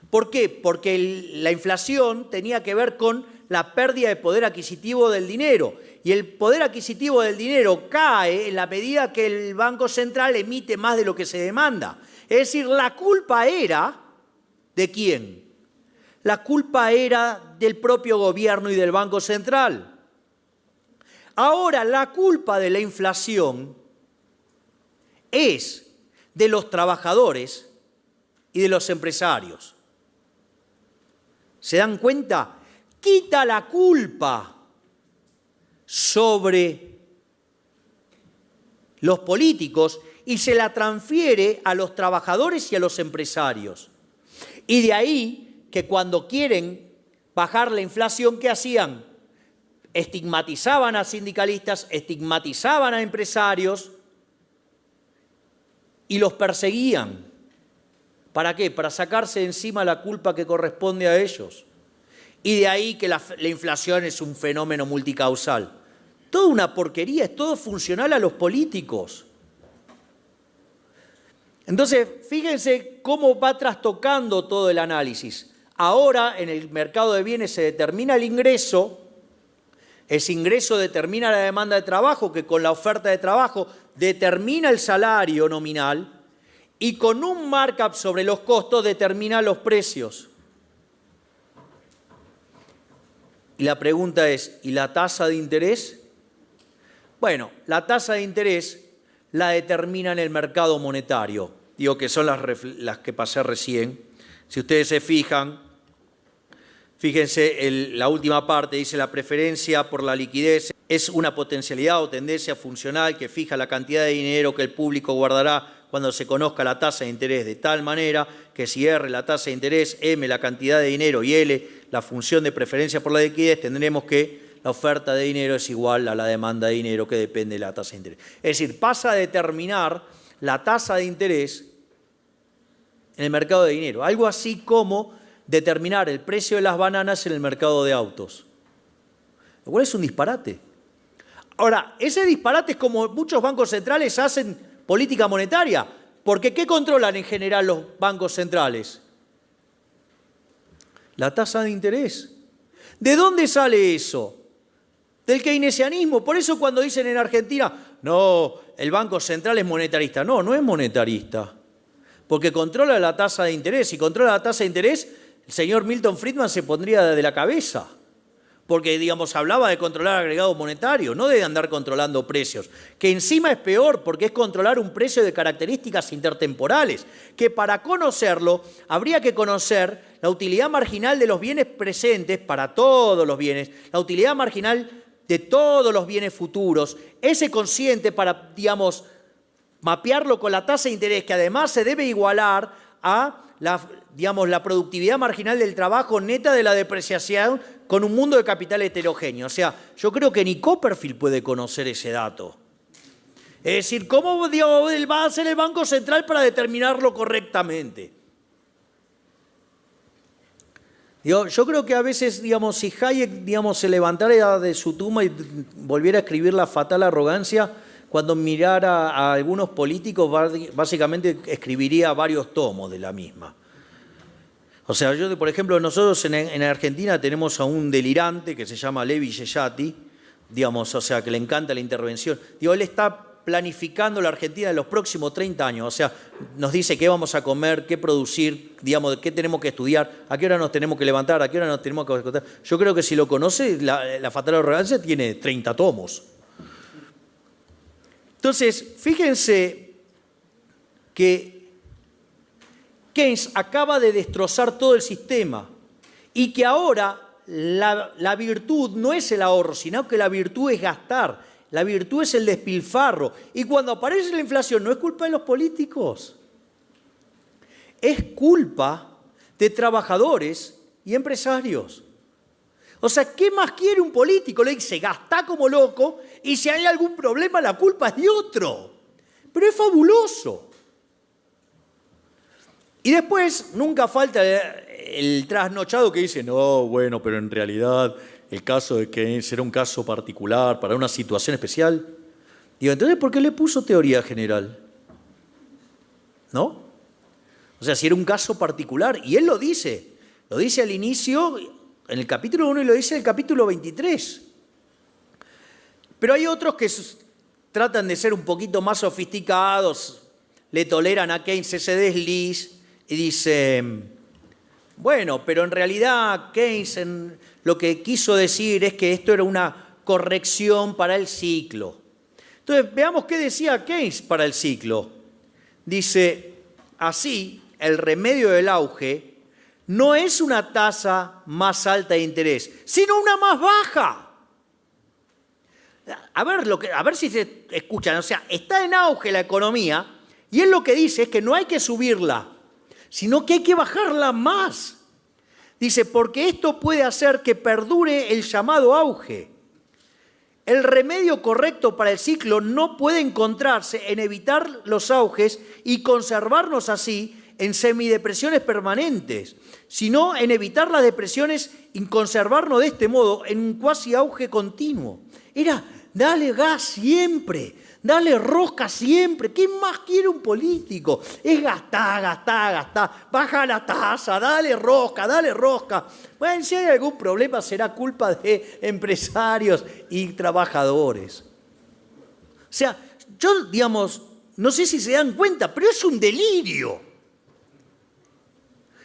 ¿Por qué? Porque la inflación tenía que ver con la pérdida de poder adquisitivo del dinero. Y el poder adquisitivo del dinero cae en la medida que el Banco Central emite más de lo que se demanda. Es decir, la culpa era ¿de quién? La culpa era del propio gobierno y del Banco Central. Ahora, la culpa de la inflación es de los trabajadores y de los empresarios. ¿Se dan cuenta? Quita la culpa sobre los políticos y se la transfiere a los trabajadores y a los empresarios. Y de ahí que cuando quieren bajar la inflación, ¿qué hacían? Estigmatizaban a sindicalistas, estigmatizaban a empresarios y los perseguían. ¿Para qué? Para sacarse de encima la culpa que corresponde a ellos. Y de ahí que la inflación es un fenómeno multicausal. Toda una porquería, es todo funcional a los políticos. Entonces, fíjense cómo va trastocando todo el análisis. Ahora, en el mercado de bienes se determina el ingreso. Ese ingreso determina la demanda de trabajo, que con la oferta de trabajo determina el salario nominal y con un markup sobre los costos determina los precios. Y la pregunta es, ¿y la tasa de interés? Bueno, la tasa de interés la determina en el mercado monetario. Digo que son las que pasé recién. Si ustedes se fijan, fíjense, la última parte dice la preferencia por la liquidez es una potencialidad o tendencia funcional que fija la cantidad de dinero que el público guardará cuando se conozca la tasa de interés, de tal manera que si R la tasa de interés, M la cantidad de dinero y L la función de preferencia por la liquidez, tendremos que la oferta de dinero es igual a la demanda de dinero que depende de la tasa de interés. Es decir, pasa a determinar la tasa de interés en el mercado de dinero. Algo así como determinar el precio de las bananas en el mercado de autos. Lo cual es un disparate. Ahora, ese disparate es como muchos bancos centrales hacen política monetaria. Porque ¿qué controlan en general los bancos centrales? La tasa de interés. ¿De dónde sale eso? Del keynesianismo. Por eso cuando dicen en Argentina, no, el Banco Central es monetarista. No, no es monetarista. Porque controla la tasa de interés. Si controla la tasa de interés, el señor Milton Friedman se pondría de la cabeza. porque, digamos, hablaba de controlar agregado monetario, no de andar controlando precios, que encima es peor porque es controlar un precio de características intertemporales, que para conocerlo habría que conocer la utilidad marginal de los bienes presentes para todos los bienes, la utilidad marginal de todos los bienes futuros, ese cociente para, digamos, mapearlo con la tasa de interés, que además se debe igualar a la productividad marginal del trabajo neta de la depreciación con un mundo de capital heterogéneo. O sea, yo creo que ni Copperfield puede conocer ese dato. Es decir, ¿cómo va a hacer el Banco Central para determinarlo correctamente? Yo creo que a veces, digamos, si Hayek, digamos, se levantara de su tumba y volviera a escribir La fatal arrogancia, cuando mirara a algunos políticos, básicamente escribiría varios tomos de la misma. O sea, por ejemplo, nosotros en Argentina tenemos a un delirante que se llama Levi Yeyati, digamos, o sea, que le encanta la intervención. Él está planificando la Argentina en los próximos 30 años, o sea, nos dice qué vamos a comer, qué producir, digamos, qué tenemos que estudiar, a qué hora nos tenemos que levantar, a qué hora nos tenemos que acostar. Yo creo que si lo conoce, la fatal arrogancia tiene 30 tomos. Entonces, fíjense que Keynes acaba de destrozar todo el sistema y que ahora la virtud no es el ahorro, sino que la virtud es gastar, la virtud es el despilfarro. Y cuando aparece la inflación no es culpa de los políticos, es culpa de trabajadores y empresarios. O sea, ¿qué más quiere un político? Le dice, gastá como loco y si hay algún problema la culpa es de otro. Pero es fabuloso. Y después nunca falta el trasnochado que dice, no, bueno, pero en realidad el caso de Keynes era un caso particular para una situación especial. Digo, entonces, ¿por qué le puso teoría general? ¿No? O sea, si era un caso particular, y él lo dice al inicio, en el capítulo 1 y lo dice en el capítulo 23. Pero hay otros que tratan de ser un poquito más sofisticados, le toleran a Keynes ese desliz y dicen, bueno, pero en realidad Keynes lo que quiso decir es que esto era una corrección para el ciclo. Entonces, veamos qué decía Keynes para el ciclo. Dice, así, el remedio del auge no es una tasa más alta de interés, sino una más baja. A ver si se escuchan. O sea, está en auge la economía y él lo que dice es que no hay que subirla, sino que hay que bajarla más. Dice, porque esto puede hacer que perdure el llamado auge. El remedio correcto para el ciclo no puede encontrarse en evitar los auges y conservarnos así en semidepresiones permanentes, sino en evitar las depresiones y conservarnos de este modo en un cuasi auge continuo. Era, dale gas siempre, dale rosca siempre. ¿Qué más quiere un político? Es gastar. Baja la tasa, dale rosca. Bueno, si hay algún problema será culpa de empresarios y trabajadores. O sea, yo, digamos, no sé si se dan cuenta, pero es un delirio.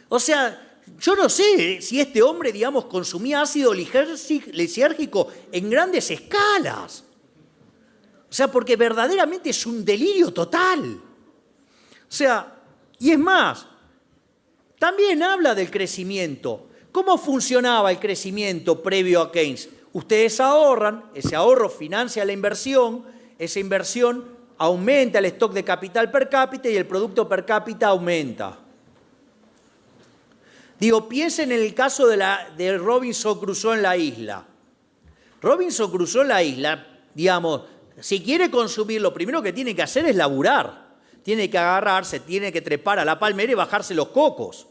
O sea, yo no sé si este hombre, digamos, consumía ácido lisérgico en grandes escalas. O sea, porque verdaderamente es un delirio total. O sea, y es más, también habla del crecimiento. ¿Cómo funcionaba el crecimiento previo a Keynes? Ustedes ahorran, ese ahorro financia la inversión, esa inversión aumenta el stock de capital per cápita y el producto per cápita aumenta. Digo, piensen en el caso de Robinson Crusoe en la isla. Robinson Crusoe en la isla, digamos, si quiere consumir, lo primero que tiene que hacer es laburar. Tiene que agarrarse, tiene que trepar a la palmera y bajarse los cocos.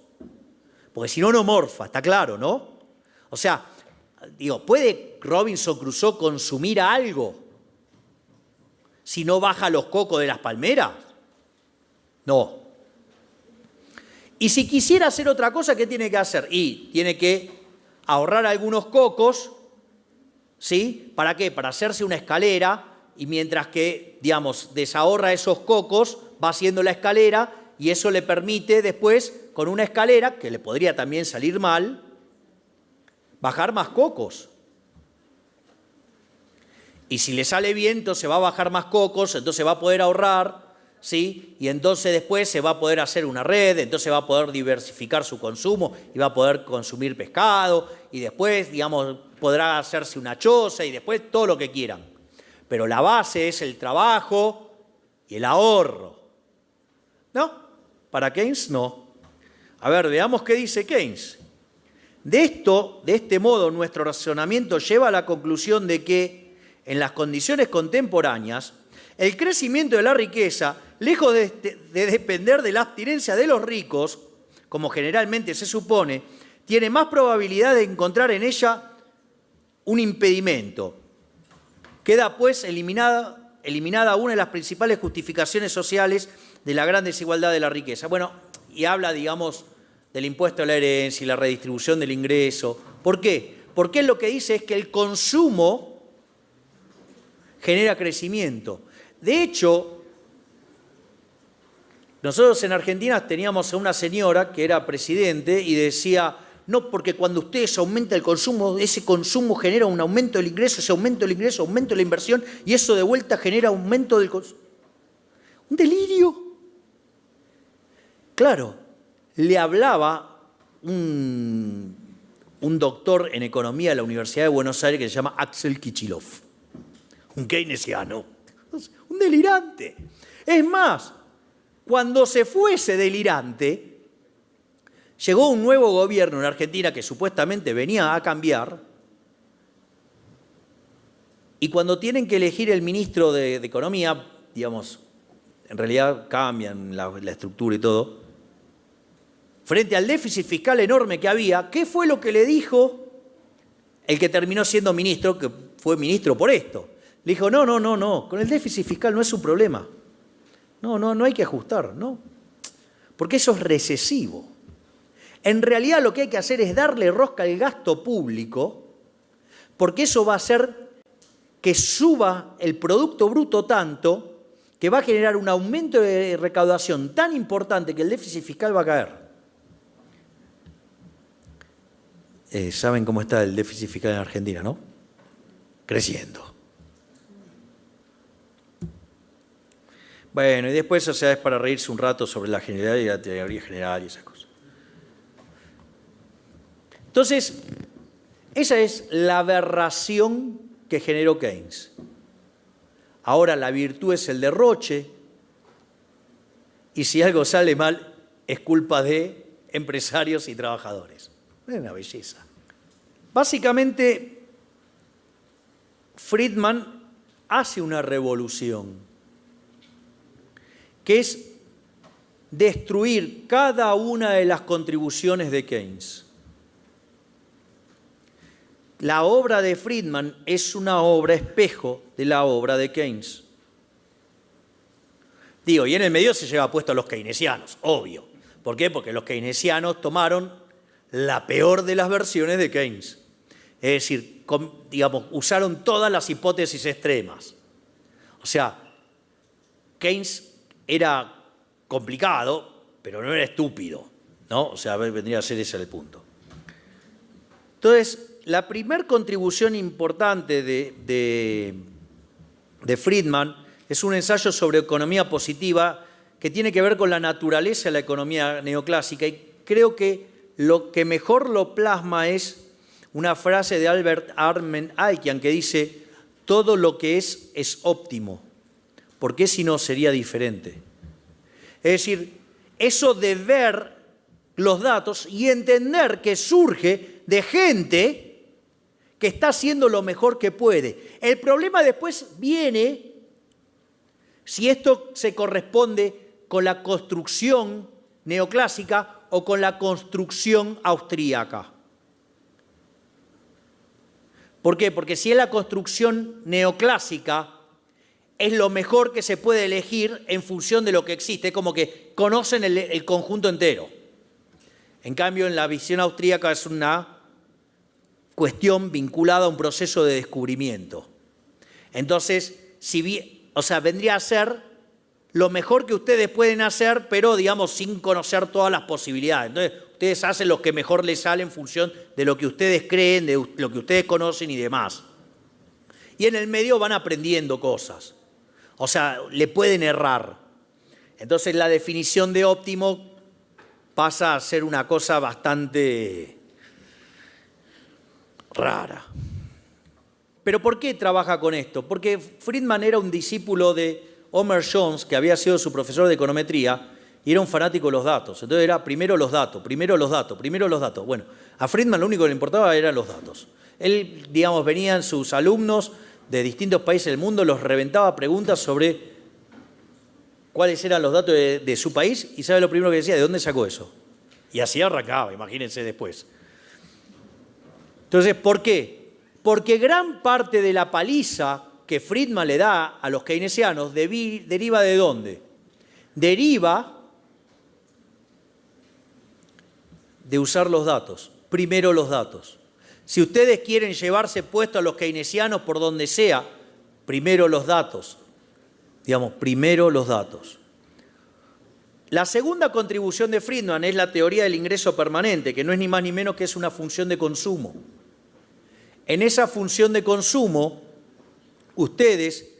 Porque si no, no morfa, está claro, ¿no? O sea, digo, ¿puede Robinson Crusoe consumir algo si no baja los cocos de las palmeras? No. Y si quisiera hacer otra cosa, ¿qué tiene que hacer? Y tiene que ahorrar algunos cocos, ¿sí? ¿Para qué? Para hacerse una escalera y mientras que, digamos, desahorra esos cocos, va haciendo la escalera y eso le permite después, con una escalera, que le podría también salir mal, bajar más cocos. Y si le sale bien, entonces va a bajar más cocos, entonces va a poder ahorrar, ¿sí? Y entonces después se va a poder hacer una red, entonces va a poder diversificar su consumo y va a poder consumir pescado y después, digamos, podrá hacerse una choza y después todo lo que quieran. Pero la base es el trabajo y el ahorro. ¿No? Para Keynes, no. A ver, veamos qué dice Keynes. De este modo, nuestro razonamiento lleva a la conclusión de que, en las condiciones contemporáneas, el crecimiento de la riqueza, lejos de depender de la abstinencia de los ricos, como generalmente se supone, tiene más probabilidad de encontrar en ella un impedimento. Queda, pues, eliminada una de las principales justificaciones sociales de la gran desigualdad de la riqueza. Bueno, y habla, digamos, del impuesto a la herencia y la redistribución del ingreso. ¿Por qué? Porque él lo que dice es que el consumo genera crecimiento. De hecho, nosotros en Argentina teníamos a una señora que era presidente y decía, no, porque cuando ustedes aumentan el consumo, ese consumo genera un aumento del ingreso, ese aumento del ingreso, aumento de la inversión, y eso de vuelta genera aumento del consumo. Un delirio. Claro, le hablaba un doctor en economía de la Universidad de Buenos Aires que se llama Axel Kicillof, un keynesiano, un delirante. Es más, cuando se fue ese delirante, llegó un nuevo gobierno en Argentina que supuestamente venía a cambiar, y cuando tienen que elegir el ministro de Economía, digamos, en realidad cambian la estructura y todo, frente al déficit fiscal enorme que había, ¿qué fue lo que le dijo el que terminó siendo ministro, que fue ministro por esto? Le dijo, no, con el déficit fiscal no es un problema. No hay que ajustar, no. Porque eso es recesivo. En realidad lo que hay que hacer es darle rosca al gasto público, porque eso va a hacer que suba el Producto Bruto tanto que va a generar un aumento de recaudación tan importante que el déficit fiscal va a caer. ¿Saben cómo está el déficit fiscal en Argentina, no? Creciendo. Bueno, y después, o sea, es para reírse un rato sobre la generalidad y la teoría general y esas cosas. Entonces, esa es la aberración que generó Keynes. Ahora la virtud es el derroche, y si algo sale mal, es culpa de empresarios y trabajadores. Es una belleza. Básicamente, Friedman hace una revolución, que es destruir cada una de las contribuciones de Keynes. La obra de Friedman es una obra espejo de la obra de Keynes. Digo, y en el medio se lleva puesto a los keynesianos, obvio. ¿Por qué? Porque los keynesianos tomaron la peor de las versiones de Keynes. Es decir, digamos, usaron todas las hipótesis extremas. O sea, Keynes era complicado, pero no era estúpido, ¿no? O sea, vendría a ser ese el punto. Entonces, la primera contribución importante de Friedman es un ensayo sobre economía positiva que tiene que ver con la naturaleza de la economía neoclásica, y creo que lo que mejor lo plasma es una frase de Albert Armen Alkian que dice: todo lo que es óptimo, ¿por qué si no sería diferente? Es decir, eso de ver los datos y entender que surge de gente que está haciendo lo mejor que puede. El problema después viene si esto se corresponde con la construcción neoclásica o con la construcción austríaca. ¿Por qué? Porque si es la construcción neoclásica, es lo mejor que se puede elegir en función de lo que existe, es como que conocen el conjunto entero. En cambio, en la visión austríaca es una cuestión vinculada a un proceso de descubrimiento. Entonces, vendría a ser lo mejor que ustedes pueden hacer, pero, digamos, sin conocer todas las posibilidades. Entonces, ustedes hacen lo que mejor les sale en función de lo que ustedes creen, de lo que ustedes conocen y demás. Y en el medio van aprendiendo cosas. O sea, le pueden errar. Entonces la definición de óptimo pasa a ser una cosa bastante rara. ¿Pero por qué trabaja con esto? Porque Friedman era un discípulo de Homer Jones, que había sido su profesor de econometría, y era un fanático de los datos. Entonces era primero los datos, primero los datos, primero los datos. Bueno, a Friedman lo único que le importaba eran los datos. Él, digamos, venían sus alumnos de distintos países del mundo, los reventaba preguntas sobre cuáles eran los datos de su país, y ¿sabe lo primero que decía? ¿De dónde sacó eso? Y así arrancaba, imagínense después. Entonces, ¿por qué? Porque gran parte de la paliza que Friedman le da a los keynesianos deriva ¿de dónde? Deriva de usar los datos, primero los datos. Si ustedes quieren llevarse puesto a los keynesianos por donde sea, primero los datos. Digamos, primero los datos. La segunda contribución de Friedman es la teoría del ingreso permanente, que no es ni más ni menos que es una función de consumo. En esa función de consumo, ustedes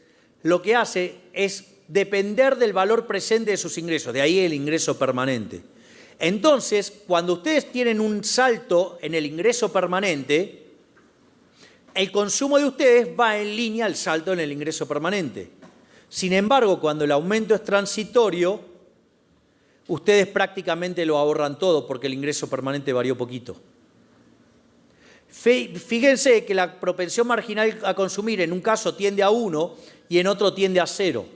lo que hacen es depender del valor presente de sus ingresos, de ahí el ingreso permanente. Entonces, cuando ustedes tienen un salto en el ingreso permanente, el consumo de ustedes va en línea al salto en el ingreso permanente. Sin embargo, cuando el aumento es transitorio, ustedes prácticamente lo ahorran todo porque el ingreso permanente varió poquito. Fíjense que la propensión marginal a consumir en un caso tiende a 1 y en otro tiende a 0.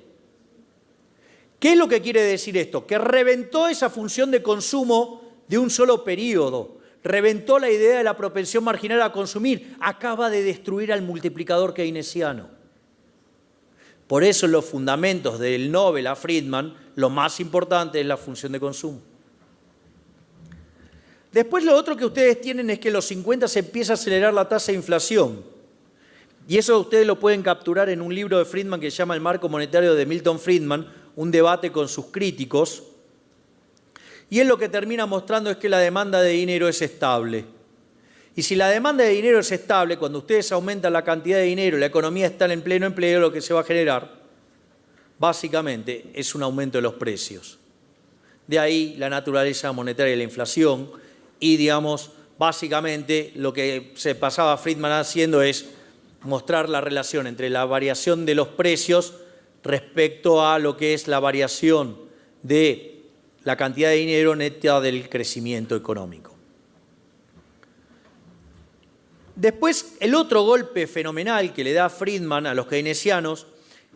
¿Qué es lo que quiere decir esto? Que reventó esa función de consumo de un solo periodo. Reventó la idea de la propensión marginal a consumir. Acaba de destruir al multiplicador keynesiano. Por eso en los fundamentos del Nobel a Friedman, lo más importante es la función de consumo. Después lo otro que ustedes tienen es que en los 50 se empieza a acelerar la tasa de inflación. Y eso ustedes lo pueden capturar en un libro de Friedman que se llama El marco monetario de Milton Friedman, un debate con sus críticos. Y él lo que termina mostrando es que la demanda de dinero es estable. Y si la demanda de dinero es estable, cuando ustedes aumentan la cantidad de dinero y la economía está en pleno empleo, lo que se va a generar, básicamente, es un aumento de los precios. De ahí la naturaleza monetaria de la inflación y, digamos, básicamente lo que se pasaba Friedman haciendo es mostrar la relación entre la variación de los precios respecto a lo que es la variación de la cantidad de dinero neta del crecimiento económico. Después, el otro golpe fenomenal que le da Friedman a los keynesianos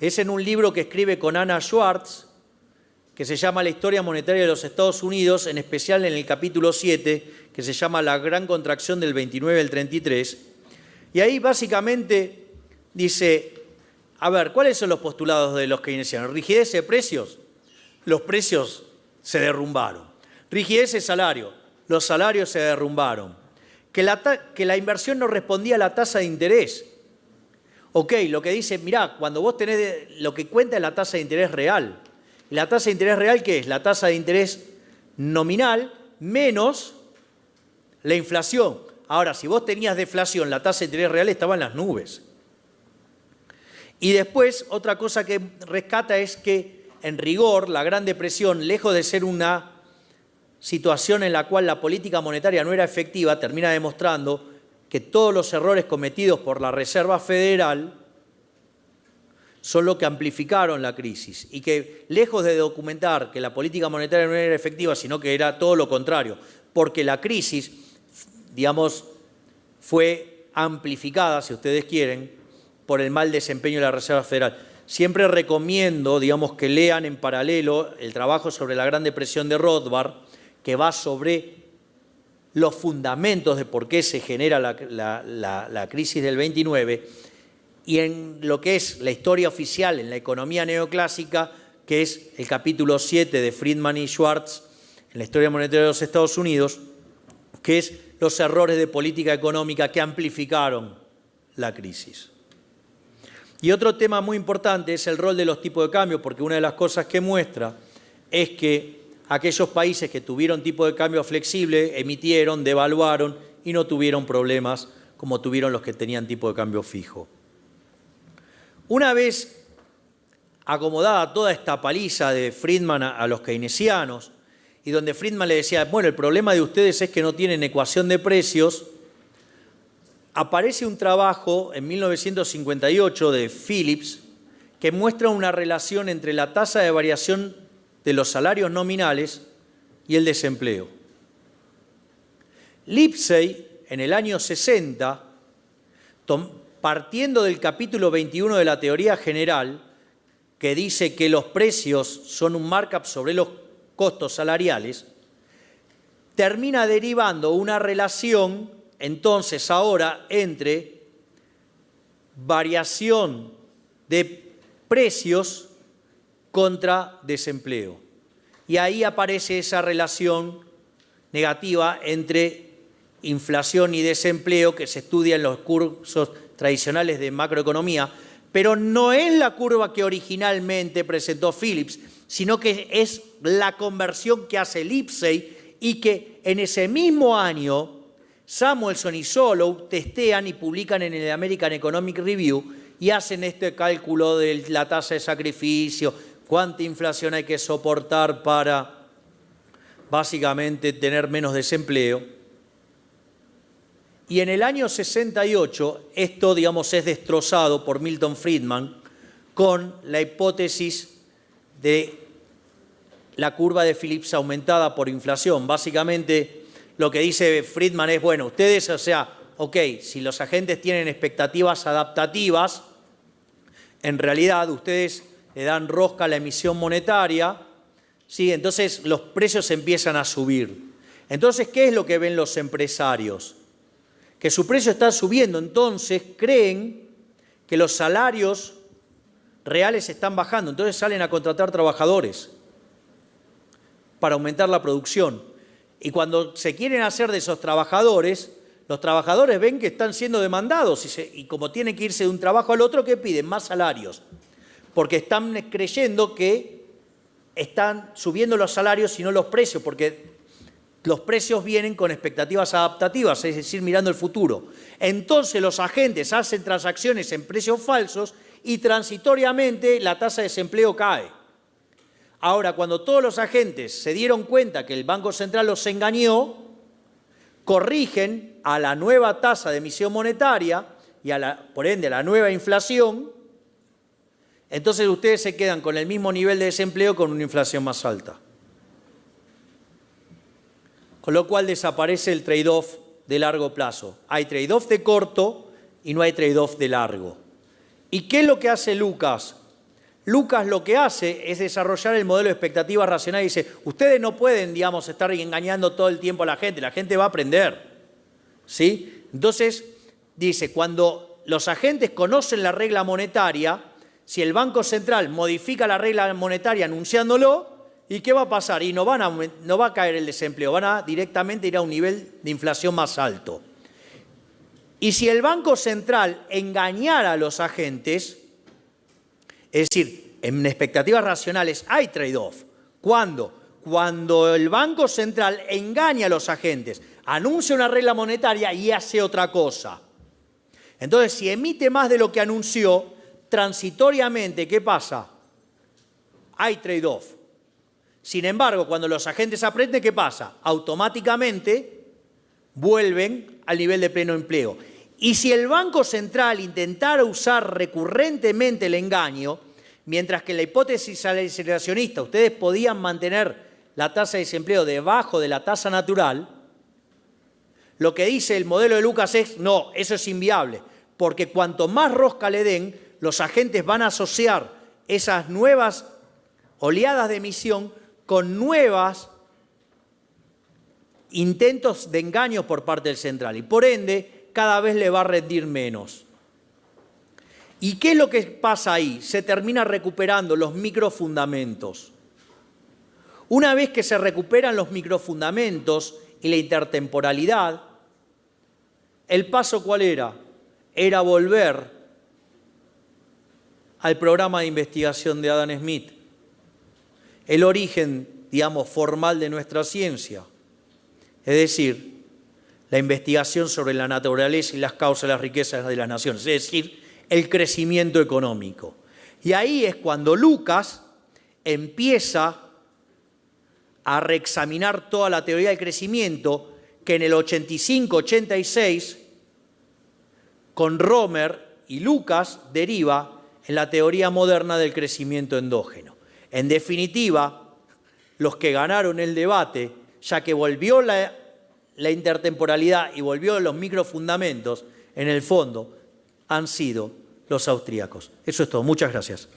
es en un libro que escribe con Anna Schwartz, que se llama La historia monetaria de los Estados Unidos, en especial en el capítulo 7, que se llama La gran contracción del 29 al 33. Y ahí básicamente dice, a ver, ¿cuáles son los postulados de los keynesianos? ¿Rigidez de precios? Los precios se derrumbaron. ¿Rigidez de salario? Los salarios se derrumbaron. Que la inversión no respondía a la tasa de interés. Ok, lo que dice, mirá, cuando vos tenés, lo que cuenta es la tasa de interés real. ¿Y la tasa de interés real qué es? La tasa de interés nominal menos la inflación. Ahora, si vos tenías deflación, la tasa de interés real estaba en las nubes. Y después, otra cosa que rescata es que, en rigor, la Gran Depresión, lejos de ser una situación en la cual la política monetaria no era efectiva, termina demostrando que todos los errores cometidos por la Reserva Federal son lo que amplificaron la crisis y que, lejos de documentar que la política monetaria no era efectiva, sino que era todo lo contrario, porque la crisis, digamos, fue amplificada, si ustedes quieren, por el mal desempeño de la Reserva Federal. Siempre recomiendo, digamos, que lean en paralelo el trabajo sobre la Gran Depresión de Rothbard, que va sobre los fundamentos de por qué se genera la crisis del 29, y en lo que es la historia oficial en la economía neoclásica, que es el capítulo 7 de Friedman y Schwartz, en la historia monetaria de los Estados Unidos, que es los errores de política económica que amplificaron la crisis. Y otro tema muy importante es el rol de los tipos de cambio, porque una de las cosas que muestra es que aquellos países que tuvieron tipo de cambio flexible emitieron, devaluaron y no tuvieron problemas como tuvieron los que tenían tipo de cambio fijo. Una vez acomodada toda esta paliza de Friedman a los keynesianos, y donde Friedman le decía, bueno, el problema de ustedes es que no tienen ecuación de precios, aparece un trabajo en 1958 de Phillips que muestra una relación entre la tasa de variación de los salarios nominales y el desempleo. Lipsey, en el año 60, partiendo del capítulo 21 de la teoría general, que dice que los precios son un markup sobre los costos salariales, termina derivando una relación, entonces ahora, entre variación de precios contra desempleo. Y ahí aparece esa relación negativa entre inflación y desempleo que se estudia en los cursos tradicionales de macroeconomía, pero no es la curva que originalmente presentó Phillips, sino que es la conversión que hace Lipsey y que en ese mismo año Samuelson y Solow testean y publican en el American Economic Review y hacen este cálculo de la tasa de sacrificio, cuánta inflación hay que soportar para básicamente tener menos desempleo. Y en el año 68 esto, digamos, es destrozado por Milton Friedman con la hipótesis de la curva de Phillips aumentada por inflación. Básicamente lo que dice Friedman es, bueno, ustedes, o sea, ok, si los agentes tienen expectativas adaptativas, en realidad ustedes le dan rosca a la emisión monetaria, ¿sí? Entonces los precios empiezan a subir. Entonces, ¿qué es lo que ven los empresarios? Que su precio está subiendo, entonces creen que los salarios reales están bajando, entonces salen a contratar trabajadores para aumentar la producción. Y cuando se quieren hacer de esos trabajadores, los trabajadores ven que están siendo demandados y como tienen que irse de un trabajo al otro, ¿qué piden? Más salarios. Porque están creyendo que están subiendo los salarios y no los precios, porque los precios vienen con expectativas adaptativas, es decir, mirando el futuro. Entonces los agentes hacen transacciones en precios falsos y transitoriamente la tasa de desempleo cae. Ahora, cuando todos los agentes se dieron cuenta que el Banco Central los engañó, corrigen a la nueva tasa de emisión monetaria y por ende a la nueva inflación, entonces ustedes se quedan con el mismo nivel de desempleo con una inflación más alta. Con lo cual desaparece el trade-off de largo plazo. Hay trade-off de corto y no hay trade-off de largo. ¿Y qué es lo que hace Lucas? Lucas lo que hace es desarrollar el modelo de expectativa racional y dice, ustedes no pueden, digamos, estar engañando todo el tiempo a la gente va a aprender, ¿sí? Entonces, dice, cuando los agentes conocen la regla monetaria, si el Banco Central modifica la regla monetaria anunciándolo, ¿y qué va a pasar? Y no va a caer el desempleo, van a directamente ir a un nivel de inflación más alto. Y si el Banco Central engañara a los agentes, es decir, en expectativas racionales hay trade-off. ¿Cuándo? Cuando el Banco Central engaña a los agentes, anuncia una regla monetaria y hace otra cosa. Entonces, si emite más de lo que anunció, transitoriamente, ¿qué pasa? Hay trade-off. Sin embargo, cuando los agentes aprenden, ¿qué pasa? Automáticamente vuelven al nivel de pleno empleo. Y si el Banco Central intentara usar recurrentemente el engaño, mientras que en la hipótesis aceleracionista ustedes podían mantener la tasa de desempleo debajo de la tasa natural, lo que dice el modelo de Lucas es, no, eso es inviable, porque cuanto más rosca le den, los agentes van a asociar esas nuevas oleadas de emisión con nuevos intentos de engaño por parte del central y por ende cada vez le va a rendir menos. ¿Y qué es lo que pasa ahí? Se termina recuperando los microfundamentos. Una vez que se recuperan los microfundamentos y la intertemporalidad, ¿el paso cuál era? Era volver al programa de investigación de Adam Smith. El origen, digamos, formal de nuestra ciencia. Es decir, la investigación sobre la naturaleza y las causas de las riquezas de las naciones. Es decir, el crecimiento económico. Y ahí es cuando Lucas empieza a reexaminar toda la teoría del crecimiento que en el 85-86 con Romer y Lucas deriva en la teoría moderna del crecimiento endógeno. En definitiva, los que ganaron el debate, ya que volvió la intertemporalidad y volvió los microfundamentos, en el fondo han sido los austríacos. Eso es todo. Muchas gracias.